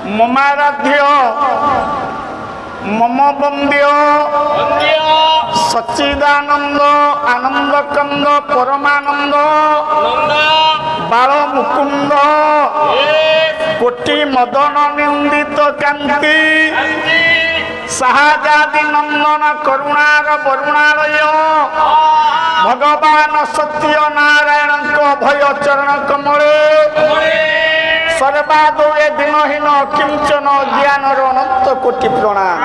ममाराध्य मम बंद्य सच्चिदानंद आनंद कंद परमानंद बाल मुकुंद कोटि मदन निंदित कांति साहाजादि नंदन करुणार वरुणालय भगवान सत्य नारायण भय चरण कमले सर्वादे दिनहीन किंचन ज्ञान अनंत कोटि प्रणाम।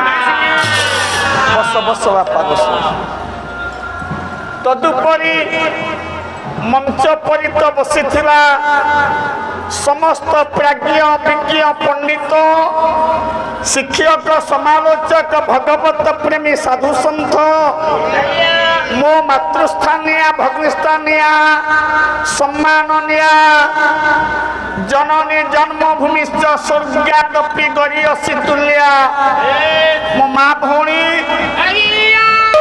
बस बस बापा बस। तदुपरि मंच परित बसी समस्त प्राज्ञ विज्ञ पंडित शिक्षक समालोचक भगवत प्रेमी साधु सन्थ मो मातृस्थानिया भग्निस्थानिया सम्माननिया जननी जन्मभूमिश्च स्वर्गादपि गरीयसी तुल्या मो माँ भौणी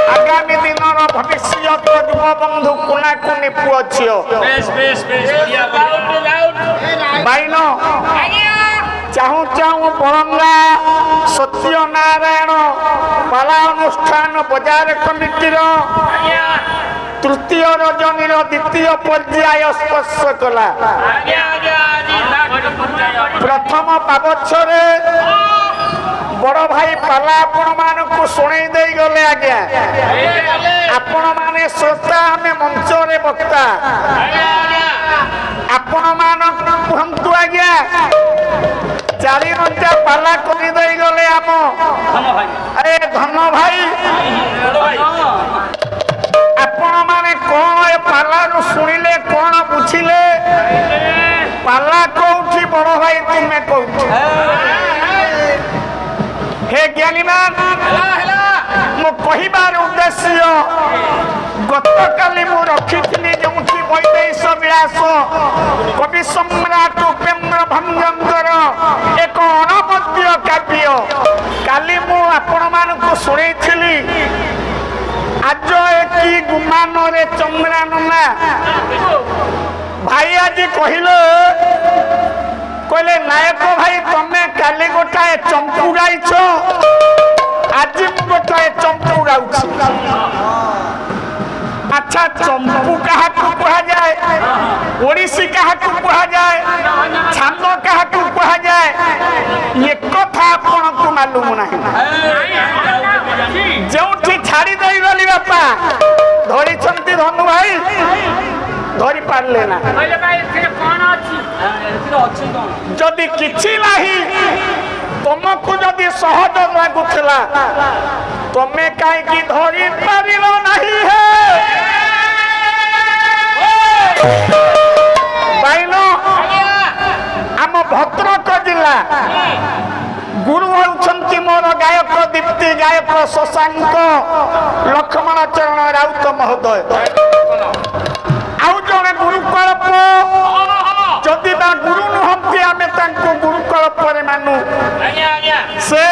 आगामी दिन भविष्य युव बंधु कुना कुनी पुओ झियो बाइन चाहू चाहू बरंगा सत्य नारायण पाला अनुष्ठान बजार कमिटी तृतीय रजनी द्वितीय पर्याय स्पर्श कला प्रथम पाबछरे बड़ भाई पाला आपण मानक शुणे दे गले आज्ञा आपण माने श्रोता हमें मंच रे वक्ता आपण मानक कहंतु आज्ञा 4 घंटा पाला करी दे गले आम अरे धन भाई आपण माने कौन ए पाला नु सुनिले कौन बुझिले पाला कोठी बड़ भाई तुमे कोठी हे ज्ञानीमान मो कहिबार उद्देश्य गतकाली मु रखिथिली जोंठी वैदेश विलास कवि सम्राट उपेन्द्र भंजंकर एक अनवद्य काव्य काली मु आपण मानकु सुनैथिली आज एकी गुमान रे चंद्रा नना भाई आज कहिलो कहले नायक भाई तमे काली गोटाए चंपू गाइछ आज गोटाए चंपू गाउछि अच्छा चंपू कहा को कहा जाए ओडिसी कहा को कहा जाए छांद कहा को कहा जाए ये कथा आपण को मालूम नाही जोठी छाड़ी देई गली बापा धरी छंती धनु भाई धरी पारले ना जदि किछि नाही तुमको जदि सहज लागुला तमे काई की धरी पारिलो नाही है बाइनो आम भद्रक जिला गुरु होउछंती मोर गायक दीप्ति गायक शशांक लक्ष्मण चरण राउत महोदय आउ जने गुरु कल्प जदि बा गुरु नुहंती आमे तांको गुरु कल्प रे मानु से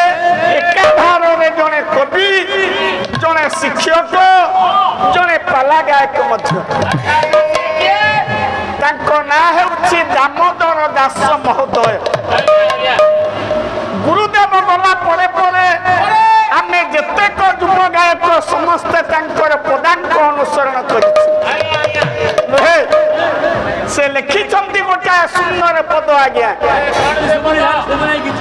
एकाधार रे जने कवि जने शिक्षक जने पाला गायक मध्य तांको ना हेउछि दामोदर दास महोदय गुरुदेव गला परे परे आमे जतेक युव गायक समस्त तांकर पदांक अनुसरण करिछि से लिखी गोटे सुंदर पद आज्ञा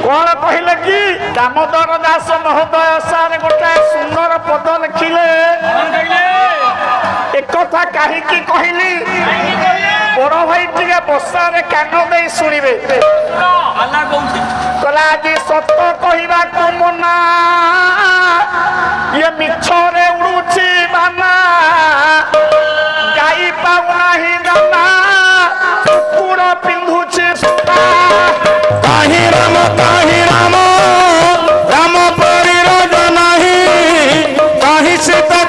कौन कहले कि दामोदर दास महोदय सार गोटे सुंदर पद लिखिले एक कथा कहीं कहली बड़ भाई टे बसा कान दे शुणे कला आज सत कहवा को मना ये मिछरे उड़ुची बाना गाई पाऊना ही दाना कुकुर पिंधुची सुता काहि राम राम परी रज नाही काहि सीता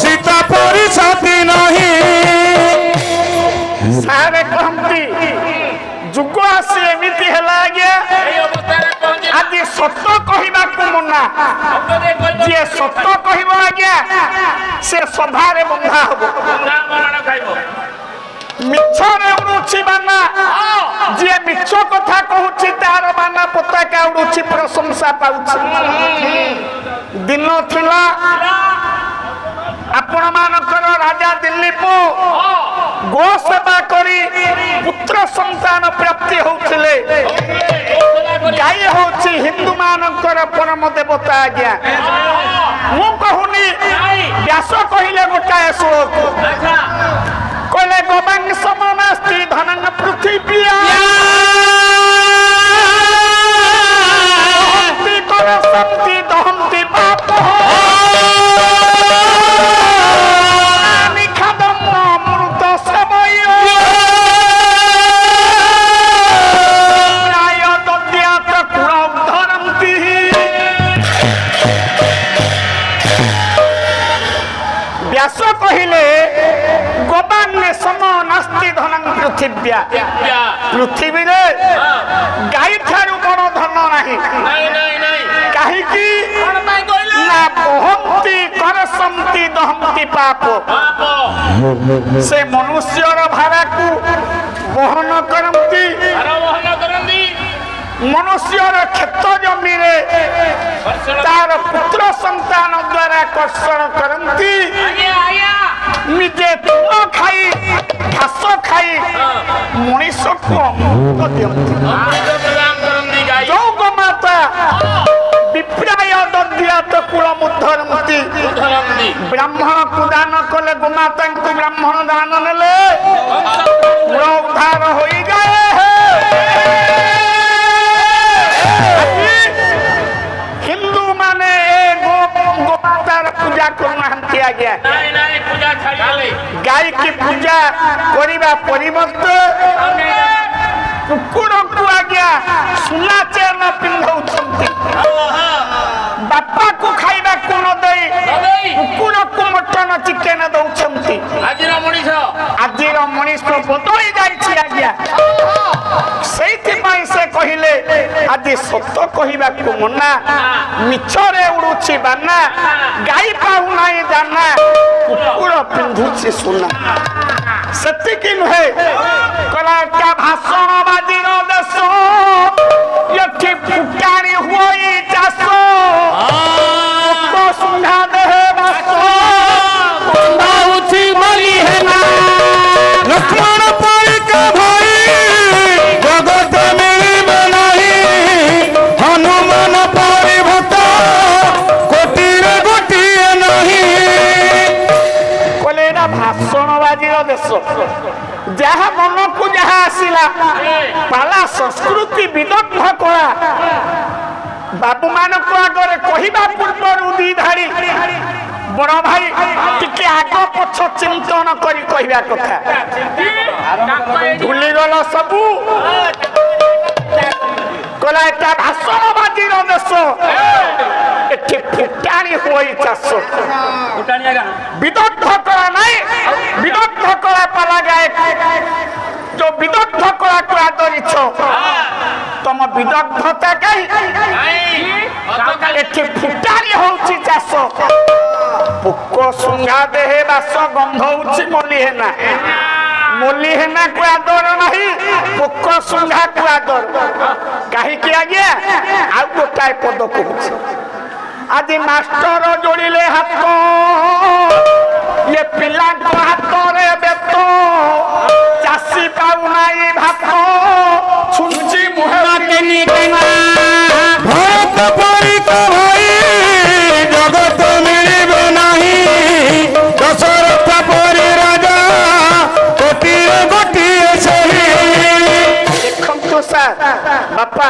सीता परी छाती नहीं सारे कहती जुग आसी एमती है आज सत कहवा को मना जी सत कह आज्ञा से सभारे बंधा हम मिछरे उड़ुछि बाना जी मिछ कथा कहूछि ତ୍ରିରଙ୍ଗା ପତାକା ଉଡୁଛି ପ୍ରଶଂସା ପାଉଛି ଦିନ ଥିଲା ଆପଣ ମାନଙ୍କର ରାଜା ଦିଲ୍ଲୀପ ଗୋ ସେବା କରି ପୁତ୍ର ସନ୍ତାନ ପ୍ରାପ୍ତି ହଉଥିଲେ ଗାଈ ହଉଛି ହିନ୍ଦୁ ମାନଙ୍କର ପରମ ଦେବତା ଆଜ୍ଞା ମୁଁ କହୁନି ବ୍ୟାସ କହିଲେ ଗୋଟାଏ ଶ୍ଲୋକ କହିଲେ ଗୋବାଙ୍ଗ ସମନାସ୍ତି ଧନଙ୍ଗ ପୃଥିବୀଆ ଦହନ୍ତି ଦହନ୍ତି ପାପ ଅମୃତ ସମୟ ପ୍ରାୟ ଦଦ୍ୟାତ କୁଳ ଧରନ୍ତି ବ୍ୟାସ କହିଲେ ଗୋବାନ୍ନେ ସମ ନାସ୍ତି ଧନଂ ପୃଥିବ୍ୟା ପୃଥିବୀରେ ଗାଈ ଠାରୁ ବଡ଼ ଧନ ନାହିଁ କାହିଁକି ନା ବହନ୍ତି କରସନ୍ତି ଦହନ୍ତି ପାପ ସେ ମନୁଷ୍ୟର ଭାରାକୁ ବହନ କରନ୍ତି ମନୁଷ୍ୟର କ୍ଷେତ ଜମିରେ ତାର ପୁତ୍ର ସନ୍ତାନ ଦ୍ୱାରା କର୍ଷଣ କରନ୍ତି ନିଜେ ତୁଣ ଖାଇ ଘାସ ଖାଇ ମଣିଷକୁ ଅମୃତ ଦିଅନ୍ତି ଯୋଉ ଗୋମାତା ବିପ୍ରାୟ ଦଦ୍ୟାତ କୁଳମୁଦ୍ଧରନ୍ତି ବ୍ରାହ୍ମଣକୁ ଦାନ କଲେ ଗୋମାତାଙ୍କୁ ବ୍ରାହ୍ମଣ ଦାନ ନେଲେ କୁଳ ଉଦ୍ଧାର ହୋଇଯାଏ ହିନ୍ଦୁ ମାନେ ଗୋମାତାର ପୂଜା କରୁନାହାନ୍ତି ଆଜ୍ଞା ଗାଈ କି ପୂଜା କରିବା ପରିବର୍ତ୍ତେ କୁକୁରକୁ ଆଜ୍ଞା ସୁନା ଚେନ ପିନ୍ଧଉଛନ୍ତି ବାପାକୁ ଖାଇବାକୁ ନ ଦେଇ କୁକୁରକୁ ମଟନ ଚିକେନ ଦଉଛନ୍ତି ଆଜିର ମଣିଷ ବଦଳି ଯାଇଛି ଆଜ୍ଞା ସେଇଥିପାଇଁ ସେ କହିଲେ ଆଜି ସତ କହିବାକୁ ମନା ମିଛରେ ଉଡୁଛି ବାନା ଗାଈ ପାଉନାହିଁ ଦାନା କୁକୁର ପିନ୍ଧୁଛି ସୁନା ସେତିକି ନୁହେଁ କହିଲା ଭାଷଣ ବାଜିର ଦେଶ ଏଠି ଫୁଟାଣି ହୁଏ ଚାଷ ସୁନା ଦେହେ ବାସ ଲକ୍ଷ୍ମଣ ପରିକା ଭାଇ ଜଗତ ମିଳିବ ନାହିଁ ହନୁମାନ ପରିଭଟ କୋଟିରେ ଗୋଟିଏ ନାହିଁ କହିଲେ ଏଇଟା ଭାଷଣ ବାଜିର ଦେଶ ଯାହା ମନକୁ ଯାହା ଆସିଲା ପାଲା ସଂସ୍କୃତି ବିଦଗ୍ଧ କଳା ବାବୁ ମାନଙ୍କୁ ଆଗରେ କହିବା ପୂର୍ବରୁ ଦି ଧାଡି ବଡ ଭାଇ ଟିକେ ଆଗ ପଛ ଚିନ୍ତନ କରି କହିବା କଥା ଭୁଲିଗଲ ସବୁ କହିଲା ଏଟା ଭାଷଣ ବାଜିର ଦେଶ ଏଠି ଫୁଟାଣି ହୁଏ ଚାଷ ବିଦଗ୍ଧ କଳା ନାଇଁ ବିଦଗ୍ଧ କଳା ପାଲା ଗାଏ ଯୋଉ ବିଦଗ୍ଧ କଳାକୁ ଆଦରିଛ ତମ ବିଦଗ୍ଧତା କାହିଁ ଏଠି ଫୁଟାଣି ହଉଛି ଚାଷ ପୋକ ଶୁଙ୍ଗା ଦେହେ ବାସ ଗନ୍ଧ ହଉଛି ମଲି ହେନାକୁ ଆଦର ନାହିଁ ପୋକ ଶୁଙ୍ଘାକୁ ଆଦର କାହିଁକି ଆଜ୍ଞା ଆଉ ଗୋଟାଏ ପଦ କହୁଛି ଆଜି ମାଷ୍ଟର ଯୋଡ଼ିଲେ ହାତ ଇଏ ପିଲାଙ୍କ ହାତରେ ବେତ ଚାଷୀ ପାଉନାହିଁ ଭାତ ଛୁଞ୍ଚି ମୁହଁରେ ଭରତ ପରିକା ଭାଇ ଜଗତ ମିଳିବ ନାହିଁ ଦଶରଥ ପରି ରାଜା କୋଟିଏ ଗୋଟିଏ ସେହି ଦେଖନ୍ତୁ ସାର୍ ବାପା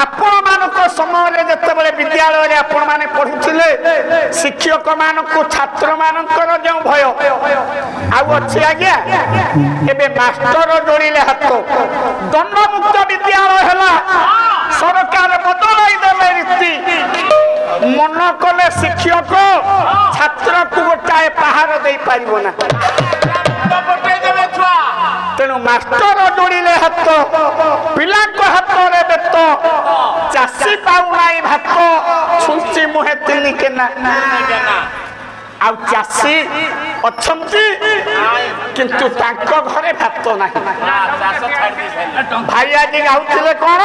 ଆପଣ ମାନଙ୍କ ସମୟରେ ଯେତେବେଳେ ବିଦ୍ୟାଳୟରେ ଆପଣ ମାନେ ପଢୁଥିଲେ ଶିକ୍ଷକ ମାନଙ୍କୁ ଛାତ୍ର ମାନଙ୍କର ଯେଉଁ ଭୟ ଆଉ ଅଛି ଆଜ୍ଞା ଏବେ ମାଷ୍ଟର ଯୋଡ଼ିଲେ ହାତ ଦଣ୍ଡମୁକ୍ତ ବିଦ୍ୟାଳୟ ହେଲା ସରକାର ବଦଳାଇ ଦେଲେ ରୀତି ମନ କଲେ ଶିକ୍ଷକ ଛାତ୍ରକୁ ଗୋଟାଏ ପାହାର ଦେଇପାରିବ ନା ତେଣୁ ମାଷ୍ଟର ଯୋଡ଼ିଲେ ହାତ ପିଲାଙ୍କ ହାତରେ ବେତ ଚାଷୀ ପାଉନାହିଁ ଭାତ ଛୁଞ୍ଚି ମୁହେ ତିନି କେନା ଆଉ ଚାଷୀ ଅଛନ୍ତି କିନ୍ତୁ ତାଙ୍କ ଘରେ ଭାତ ନାହିଁ ଭାଇ ଆଜି ଗାଉଥିଲେ କଣ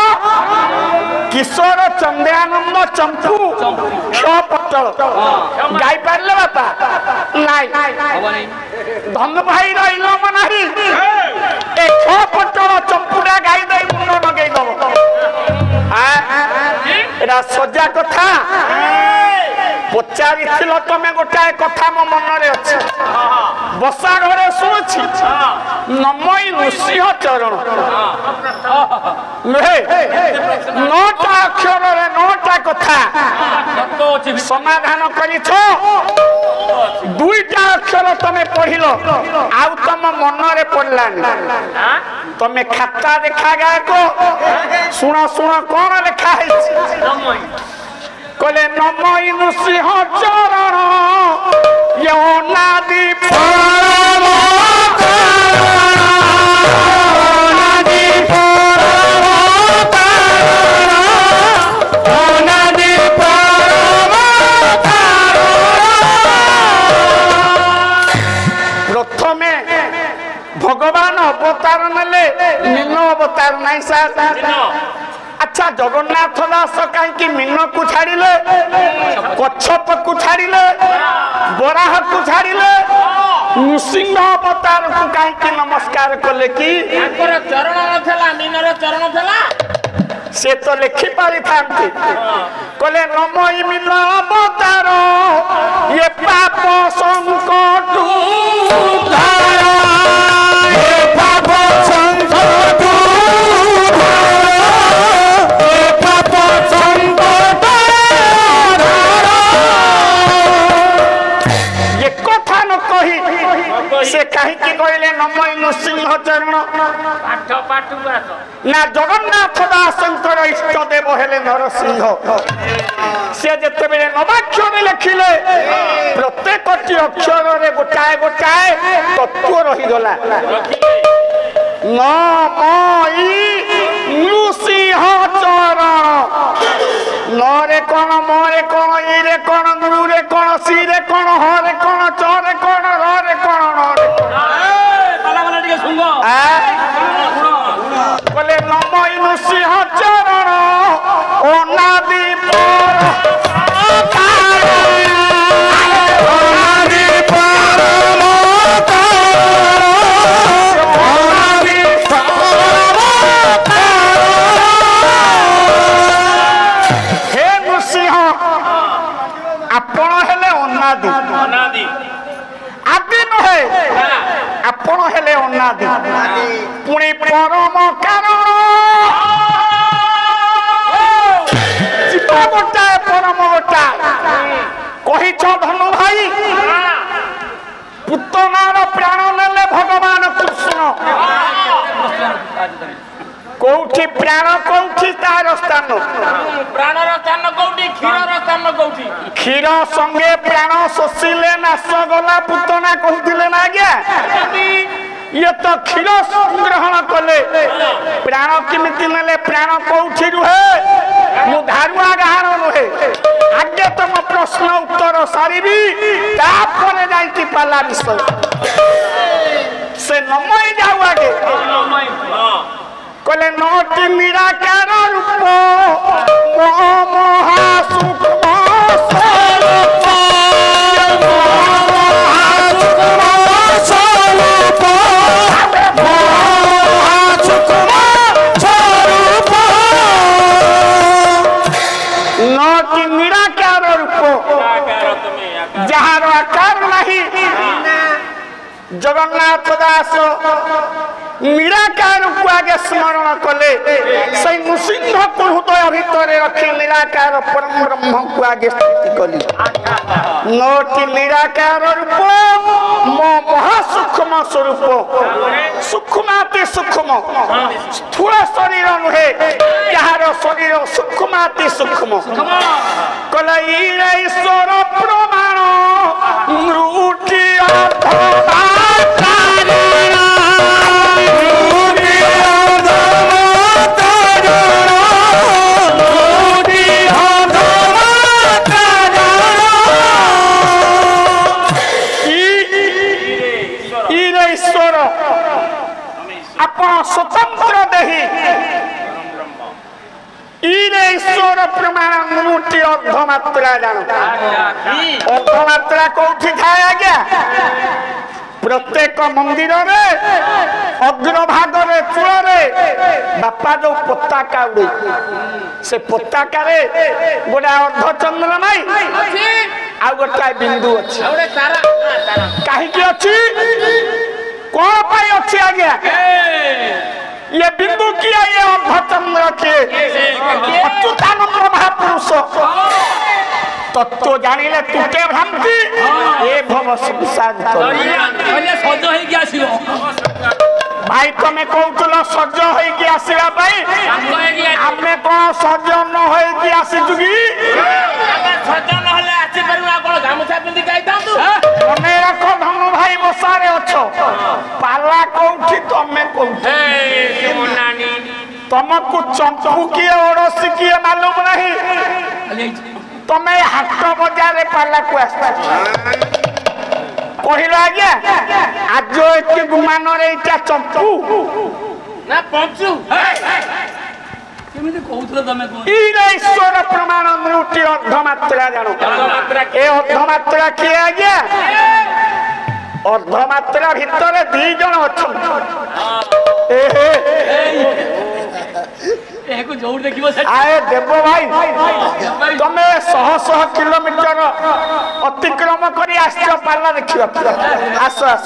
किशोर चंद्रानंद चंपू क्षपटल गाई पारे बापा नाई धनु भाई रईलम नहीं ए क्षपटल चंपूटा गाई दे मुंड लगे दब एटा सजा कथा पचारि तमें गोटाए कथा मो मन रे अच्छे बसा घरे शुणुछि नमई नृसिंह चरण नुहे 9टा अक्षर रे 9टा कथा समाधान करिछ 2टा अक्षर तमें पढ़िल आउ तम मन रे पड़लानी तमें खाता देखा गाय को शुण शुण कौन लिखा है कले नमई नृसिंह चरण यो नादी परम नादी परम नादी परम प्रथमे भगवान अवतार नेले मीन अवतार नहीं सार अच्छा जगन्नाथ दास कहीं मीन को छाड़िले कच्छप को छाड़िले बराह को छाड़िले नृसिंह अवतार को कहीं नमस्कार कले कि चरण नथला मीनर चरण थला से तो लिखि पारि थांती कले नमई मीन अवतार ये पाप संकट उद्धार ये पाप संकट से कहीं कहले नमई नृसिंह चरण ना जगन्नाथ दासंकर इष्ट देव हेले नरसिंह से जते बेले नवाक्षर लिखिले प्रत्येक अक्षर रे गोटाए गोटाए तत्व रही गला नमई नृसिंह चरण नरे कोन मोरे कोन इरे कोन नुरे कोन सीरे कोन हरे कोन चरे कोन रे कोन रे बाला बाला टिके सुंगो बोले नमई नृसिंह चरण ओ नादी पर नादी परम आपण हेले अनादि आदि नुहे आपण हेले अनादि पुणी परम कारण जीव गोटाए परम गोटाए कहिछ धनु भाई पुतनार प्राण नेले भगवान कृष्ण कोठी प्राण कोठी तार स्थान प्राणर स्थान कोठी क्षीरर स्थान कोठी क्षीर संगे प्राण शोषिले नाश गला पुतना कहूतिले ना आज्ञा ये तो क्षीर ग्रहण कले प्राण किमिति नेले प्राण कोठी रुहे मु धारुआ गाहर नुहे आगे तुम प्रश्न उत्तर सारिबी तापरे जाईती पाला विषय से नमई जाऊ आगे कले नोटी निराकार रूप महासूक्ष्म स्वरूप महासूक्ष्म स्वरूप नोटी निराकार रूप जहार आकार नहीं जगन्नाथ दास निराकार को आगे स्मरण कले से नृसिंह को हृदय भितर रखी निराकार परम ब्रह्म को आगे स्तुति कली नोटी निराकार रूप मो महासूक्ष्म स्वरूप सूक्ष्माति सूक्ष्म स्थूल शरीर नुहे यार शरीर सूक्ष्माति सूक्ष्म कले ईश्वर प्रमाण नृटी स्वतंत्र देही प्रमाण मुठी अर्धमात्रा जान अर्धमात्रा कौटी थाए आज्ञा प्रत्येक मंदिर रे अग्रभाग रे चूल रे बापा जो पताका उड़े से पताका रे गोटे अर्धचंद्र नहीं आ गोटे बिंदु अच्छी कहीं अच्छी कौन पाई अच्छी आज्ञा ये बिंदु किया ये अर्धचंद्र के अच्युतानंद महापुरुष तत्व जानिले तुटे भ्रांति ए भव संसार सज हो भाई तमें कहूल सज हो आसवा आमे कौन सज न हो आसीचु कि मने रख धनु भाई बसारे अच्छ पाला कौठी तमें कौठी तुमको चंपू किए ओडसी किए मालूम नहीं तमें हाट बजार पाला को कहल आज्ञा आज एक गुमान चंपू ना पंचू ईश्वर प्रमाण मृत्यु अर्धमात्रा जान ए अर्धमात्रा किए आज्ञा अर्धमात्रा भितर 2 जन अच्छा आए देव भाई तमे 100 किलोमीटर अतिक्रम करी आश्चर्य पाला देखियो आस आस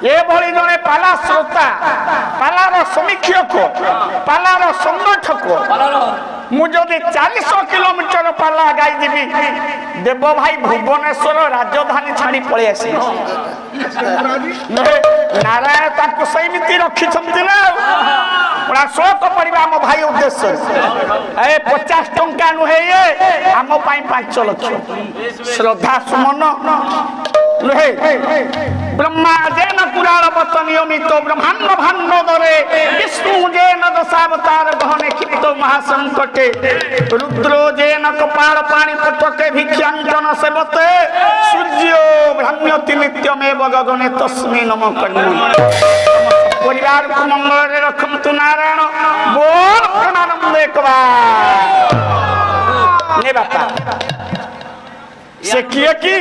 ये भली जने पाला श्रोता पालार समीक्षक पालार संगठक मुझे 400 किलोमीटर पाला गाई देवी देव भाई भुवनेश्वर राजधानी छाड़ी पड़े आसी नारायण ताको सैमिति रखी ना शोक पड़ा आम भाई उद्देश्य 50 टंका नुहे ये आम 5 लाख श्रद्धा सुमन नुहे ब्रह्मा जेन पुराण पत नियमित ब्रह्मांड भान्नोदरे विष्णु जेन दशावतार गहने क्षिप्त महासंकटे रुद्रो जेन कपाल पाणी पटके भिक्षांजन सेवते सूर्यो भ्राम्यति नित्यमेव गगने तस्मै नमः कर्मणि परिवार को मंगल रे रखमतु नारायण बोल प्रणानंद एक बार ने बापा से किए की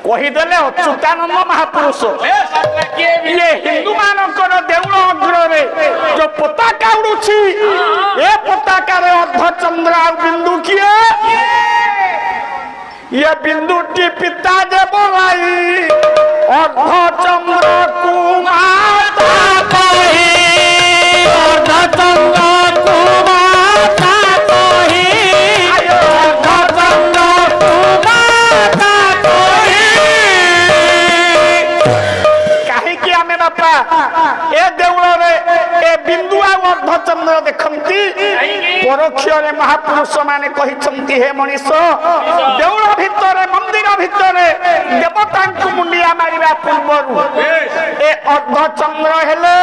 कहीदेले अच्युतानंद महापुरुष ये हिंदू मानकर देउल अग्र रे जो पताका उड़ुछि ए पताका रे अर्धचंद्र आ बिंदु किए ये बिंदु टी पिता जे बोलाई अर्धचंद्र कुमाता कही अर्धचंद्र कुमाता कही अर्धचंद्र कुमाता कही कहीं कि आमे बापा ए देउल रे ए बिंदु आ अर्धचंद्र देखंती परोक्ष रे महापुरुष माने कहिसंती हे मनीष देउल भितरे मंदिर भितरे देवता को मुंडिया मारिबा पूर्वरु ए अर्धचंद्र हेले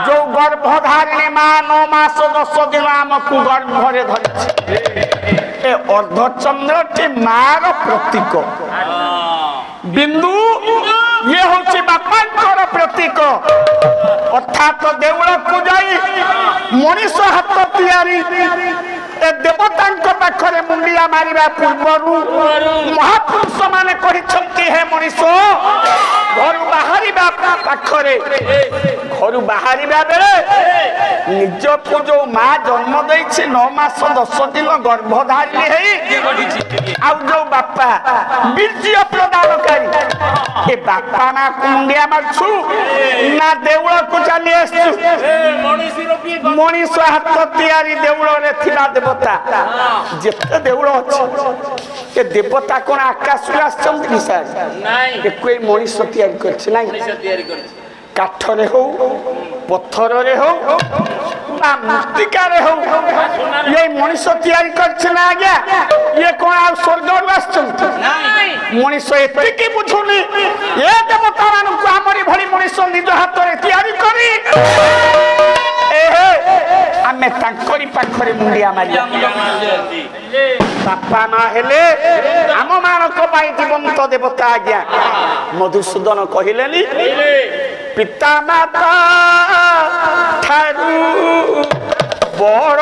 जो गर्भधारिणी मां 9 मास 10 दिन हमकु गर्भरे धरि ए अर्धचंद्र टी मार प्रतीक बिंदु ये होची बापांकर प्रतीक अर्थात देउल को जाई मनीष हाथ तैयारी ए देवता पाखरे मुंडिया मारिबा पूर्वरु महापुरुष माने कहिसंती हे मनीष घर बाहरिबा पाखरे घर बाहरिबा बेले निज को जो मां जन्म देछि 9 मास 10 दिन गर्भधारिणी हेई आ जो बापा बीर्य प्रदानकारी ए बापा ना मुंडिया मारछु ना देउल को चली आसछु मनीष हाथ तैयारी देउल रे थिला देवता जेते देउल अछि के देवता कोन आकाश रे आछंती कि सर नाही ए कोई मनीष तैयारी करछि नाही मनीष तैयारी करछि काठ रे हो पत्थर रे हो ना मृत्तिका रे हो ये मनीष तैयारी करछि ना आज्ञा ये कोन आ स्वर्ग रे आछंती नाही मनीष एते की बुझुनी ए देवता मानन को हमरी भली मनीष निज हाथ रे तैयारी करी आमे तांकरी पाखरे मुंडिया मारी बापा ना हेले आम मानक पाई जीवंत देवता आज्ञा मधुसूदन कहिलेनी पिता माता ठारू बड़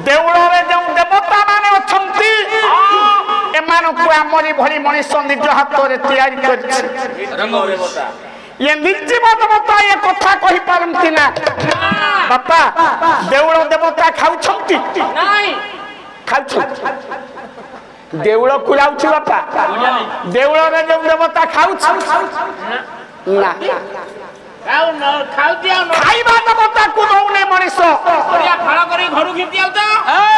ଦେଉଳରେ ଯେଉଁ ଦେବତା ମାନେ ଅଛନ୍ତି ଏମାନଙ୍କୁ ଆମରି ଭଳି ମଣିଷ ନିଜ ହାତରେ ତିଆରି କରିଛି। ଇଏ ନିର୍ଜୀବ ଦେବତା ଏ କଥା କହିପାରନ୍ତି ନା। ବାପା ଦେଉଳ ଦେବତା ଖାଉଛନ୍ତି? ଖାଉଛନ୍ତି। ଦେଉଳକୁ ଯାଉଛି ବାପା, ଦେଉଳରେ ଯେଉଁ ଦେବତା ଖାଉଛି ନା, ଖାଇବା ଦେବତାକୁ ଦଉନି ମଣିଷ।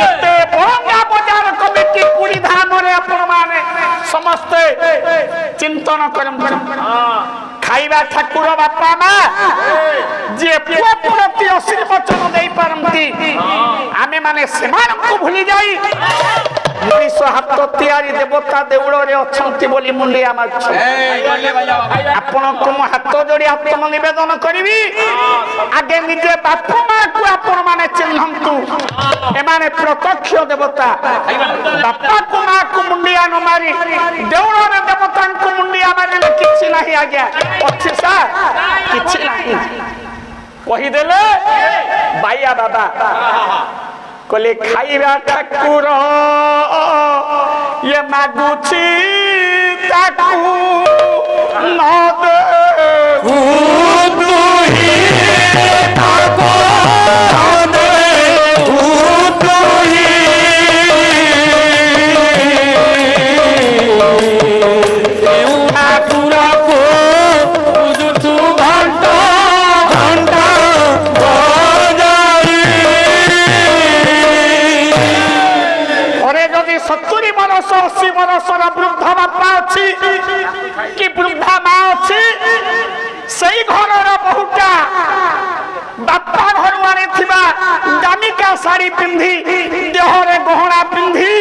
କେତେ ବରଙ୍ଗା ବଜାର କମିଟି ପୁରୀ ଧାମରେ ଆପଣ ମାନେ ସମସ୍ତେ ଚିନ୍ତନ କରନ୍ତି। ଖାଇବା ଠାକୁର ବାପା ମା ଯିଏ ପୁଅ ପ୍ରତି ଆଶୀର୍ବାଚନ ଦେଇପାରନ୍ତି, ଆମେ ମାନେ ସେମାନଙ୍କୁ ଭୁଲି ଯାଇ ମଣିଷ ହାତ ତିଆରି ଦେବତା ଦେଉଳରେ ଅଛନ୍ତି ବୋଲି ମୁଣ୍ଡିଆ ମାରୁଛୁ। ଆପଣଙ୍କୁ ମୁଁ ହାତ ଯୋଡ଼ି ଆତ୍ମ ନିବେଦନ କରିବି, ଆଗେ ନିଜେ ବାପା ମାକୁ ଆପଣ ମାନେ ଚିହ୍ନନ୍ତୁ, ଏମାନେ ପ୍ରତ୍ୟକ୍ଷ ଦେବତା। ବାପାକୁ ମାକୁ ମୁଣ୍ଡିଆ ନ ମାରି ଦେଉଳରେ ଦେବତାଙ୍କୁ ମୁଣ୍ଡିଆ ମାରିଲେ କିଛି ନାହିଁ ଆଜ୍ଞା, ଅଛି ସାର୍ କିଛି ନାହିଁ। କହିଦେଲେ ବାଇଆ ବାବା କହିଲେ ଖାଇବା ଠାକୁର ଇଏ ମାଗୁଛି ତାକୁ ନ ଦେ ବୃଦ୍ଧ ବାପା ଅଛି କି ବୃଦ୍ଧା ମା ଅଛି, ସେଇ ଘରର ବହୁଟା ବାପା ଘରୁ ଆଣିଥିବା ଦାମିକା ଶାଢୀ ପିନ୍ଧି, ଦେହରେ ଗହଣା ପିନ୍ଧି,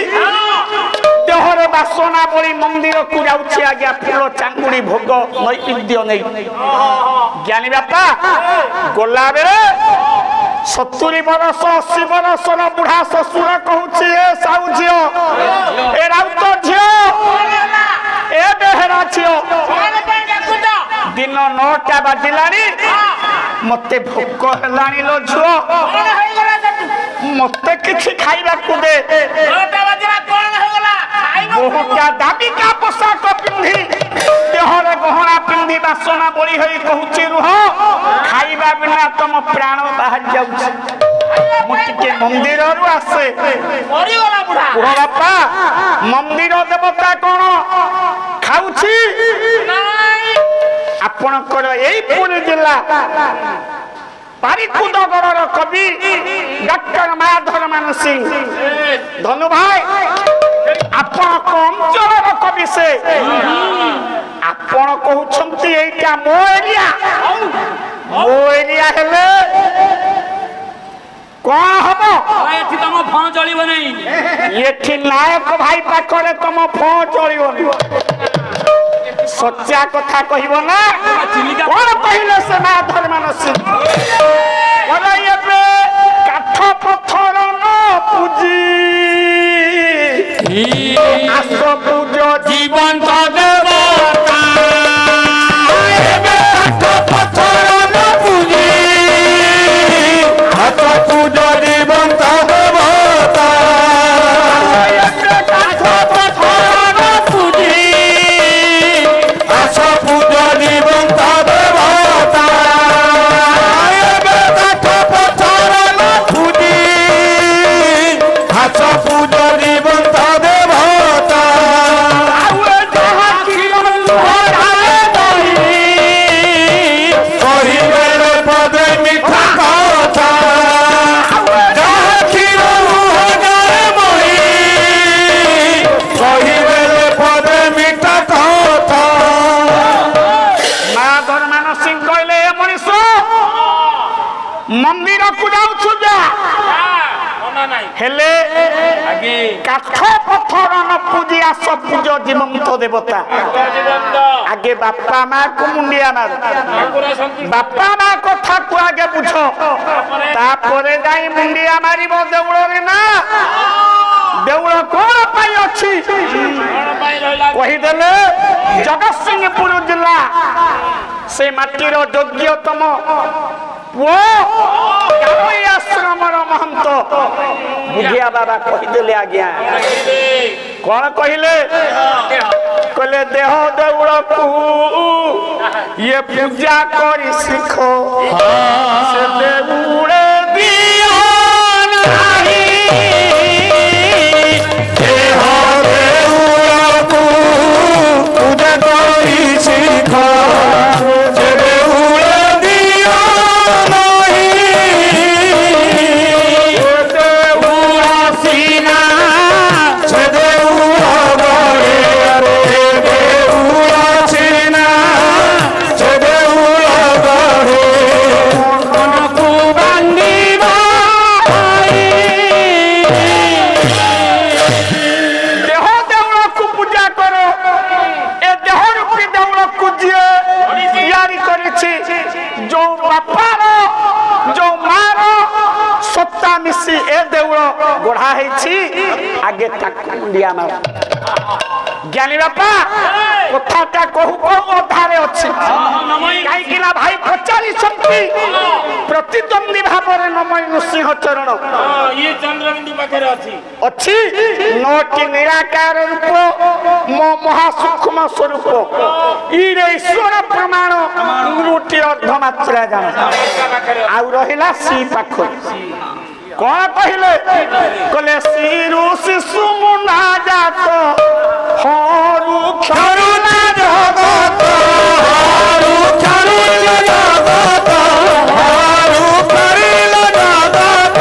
ଦେହରେ ବାସନା ବଳି ମନ୍ଦିରକୁ ଯାଉଛି ଆଜ୍ଞା, ଫୁଲ ଚାଙ୍ଗୁଡି ଭୋଗ ନୈବେଦ୍ୟ ନେଇ। ଜ୍ଞାନୀ ବାପା ଗଲାବେଳେ 70 ବର୍ଷ 80 ବର୍ଷର ବୁଢା ଶ୍ୱଶୁର କହୁଛି, ଏ ସାହୁ ଝିଅ, ଏ ରାଉତ ଝିଅ, ଏ ବେହେରା ଝିଅ, ଦିନ 9ଟା ବାଜିଲାଣି, ମତେ ଭୋକ ହେଲାଣି ଲୋ ଝିଅ, ମତେ କିଛି ଖାଇବାକୁ ଦେ। ବହୁଟା ଦାମିକା ପୋଷାକ ପିନ୍ଧି, ଦେହରେ ଗହଣା ପିନ୍ଧି, ବାସନା ବଳି ହୋଇ କହୁଛି, ରୁହ, ଖାଇବା ବିନା ତମ ପ୍ରାଣ ବାହାରି ଯାଉଛି, ମୁଁ ଟିକେ ମନ୍ଦିରରୁ ଆସେ। କୁହ ବାପା, ମନ୍ଦିର ଦେବତା କଣ ଖାଉଛି? ଆପଣଙ୍କର ଏଇ ପୁରୀ ଜିଲ୍ଲା ପାରିକୁଦଗଡ଼ର କବି ଡକ୍ଟର ମାଧବ ମାନସିଂ ଧନୁ ଭାଇ, ଆପଣଙ୍କ ଅଞ୍ଚଳର କବି ସେ, ଆପଣ କହୁଛନ୍ତି ଏଇଟା ମୋ ଏରିଆ। ମୋ ଏରିଆ ହେଲେ କଣ ହବ? ଏଠି ତମ ଫୋନ ଚଳିବ ନାହିଁ। ଏଠି ନାୟକ ଭାଇ ପାଖରେ ତମ ଫୋନ ଚଳିବନି। ସଚ୍ଚା କଥା କହିବ ନା। କଣ କହିଲେ ସେ ମାଧବ ମାନସିଂ? ଏବେ କାଠ ପଥର ନ ପୂଜି ଆସ ପୂଜ ଜୀବନ୍ତ ଦେବତା। କାଠ ପଥର ନ ପୂଜି ଆସ ପୂଜ ଜୀବନ୍ତ ଦେବତା। କାଠ ପଥର ନ ପୂଜି ଆସ ପୂଜ ଜୀବନ୍ତ ଦେବତା। କାଠ ପଥର ନ ପୂଜି ଆସ ପୂଜ ଜୀବନ୍ତ ଦେବତା। मंदिर को जाऊँ जा हेले काठ पत्थर न पूजी आस पूज जीवंत देवता। आगे बापा माँ को मुंडिया मार, बापा माँ कथा को आगे बुझ, तापरे जाई मुंडिया मारी देउल ना। देउल कौन पाई अच्छी कहीदेले जगतसिंहपुर जिला से माटीर योग्यतम पुओ आश्रमर महंत बुझिया बाबा कहीदेले आज्ञा कौन कहले कहले देह देउल को ये पूजा करी सीखो से देउड़े दिया नहीं देह देउल को पूजा करी सीखो से देउल दिया नहीं देउल सीना से देउल गड़े रे देउल सीना से देउल गड़े मन को बांधिबा देह देउल को पूजा करो ए देह रूपी देउल को जिए तैयारी करिछि जो बापार जो मार सत्ता मिसी ए देउल गढ़ा हेछि आगे ताकू मुंडिया मार ज्ञानी बापा कथाटा कहू कहू अधारे अछि काहेकि ना भाई पचारि शक्ति प्रतिद्वंदी भाବରେ नमय नृसिंह चरण ये चंद्रबिंदु पाखरे अछि अच्छी नौटी निराकार रूप मो महासूक्ष्म स्वरूप इरे ईश्वर प्रमाण नृटी अर्धमात्रा जान आउ रहिला सी पाख कौन कहले कहले सीरु शिशु मुना जात हरु करुणा जगत हारू करुण जगत हारू करिल जगत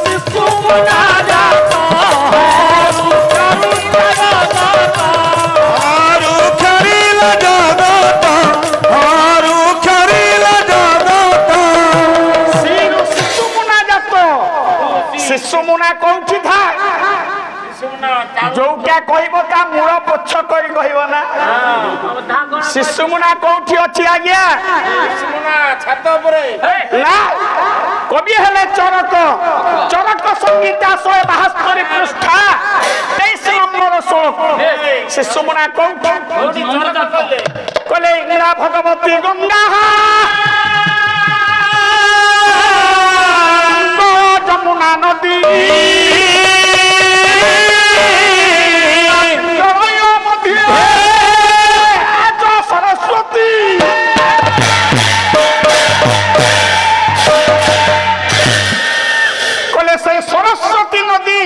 शिशु मुना जात हरु करुण जगत हारू करिल जगत हारू करिल जगत सीरु शिशु मुना जात शिशु मुना कौठी था सुना जो क्या कहबो ता मूल पोछ करी कहबो ना शिशु मुना कौठी अछि आज्ञा सुना छात ऊपर ना कवि हेले चरक चरक संगीता 172 पृष्ठा 23 नंबर श्लोक शिशु मुना कौठी कहले इंदिरा भगवती गंगा जमुना नदी सरस्वती कहले से सरस्वती नदी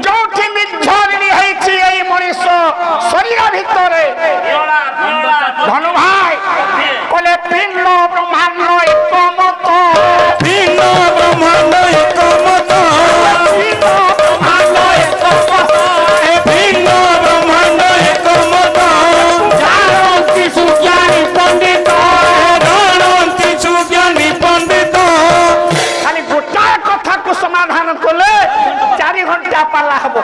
जोठी निर्झरिणी होइछि एई मनीष शरीर भितरे धनु भाई कहले पिंड ब्रह्मांड एकमत भिन्न ब्रह्मांड एकमत पिंड ब्रह्मांड एकमत भिन्न ब्रह्मांड एकमत जानन्ति सुज्ञानी पंडित जानन्ति सुज्ञानी पंडित खाली गोटाए कथा को समाधान कले 4 घंटा पाला हबो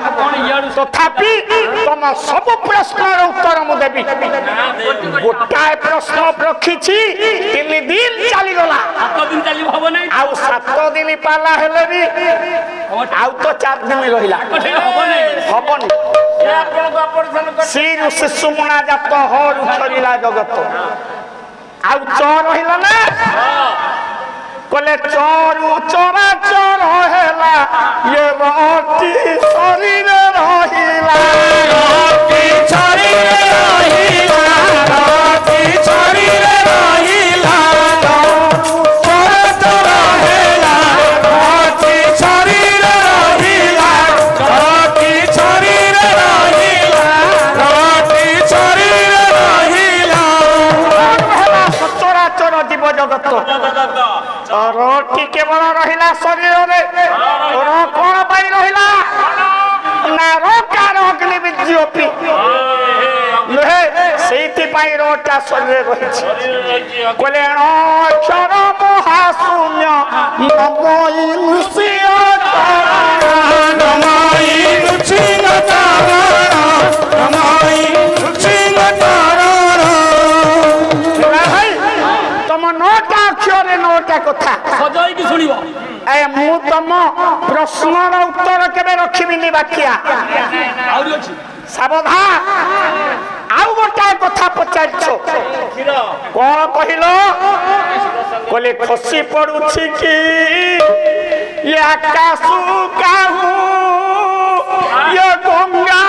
तथापि तुम सब प्रश्नर उत्तर मु देबी गोटाए प्रश्न रखिछि 3 दिन चली गला 7 दिन चली हबो नै आउ 7 दिन पाला हेले भी आउ तो 4 दिन रहिला हबनी ये आपन को ऑपरेशन कर श्री शिशु मुना जात हर उछरिला जगत आउ चर रहिला ना कहले चरु चरा चर हेला ये रति शरीर रहिला राति शरीर रहिला राति शरीर रहिला चर चर हेला राति शरीर रहिला राति शरीर रहिला राति शरीर रहिला हेला सचराचर जीव जगत चरटी केवल रहिला शरीर रे कोन पाई रहिला ना रोकार अग्नि विज्योति लहे सेति पाई रोटा शरीर रहिछि कहले अक्षर महाशून्य नमोई नृसिंह नमाई नृसिंह चरण नमाई नृसिंह चरण तुम 9टा अक्षर 9टा कथा सजाई की सुनिबो ए मु तुम प्रश्नर उत्तर केबे रखिबिनी बाकिया आउरी अछि सावधान आउ गोटा कथा पचारछो खीर कौन कहलो कहले खसी पड़ुछि कि आकाशु काहू ये गंगा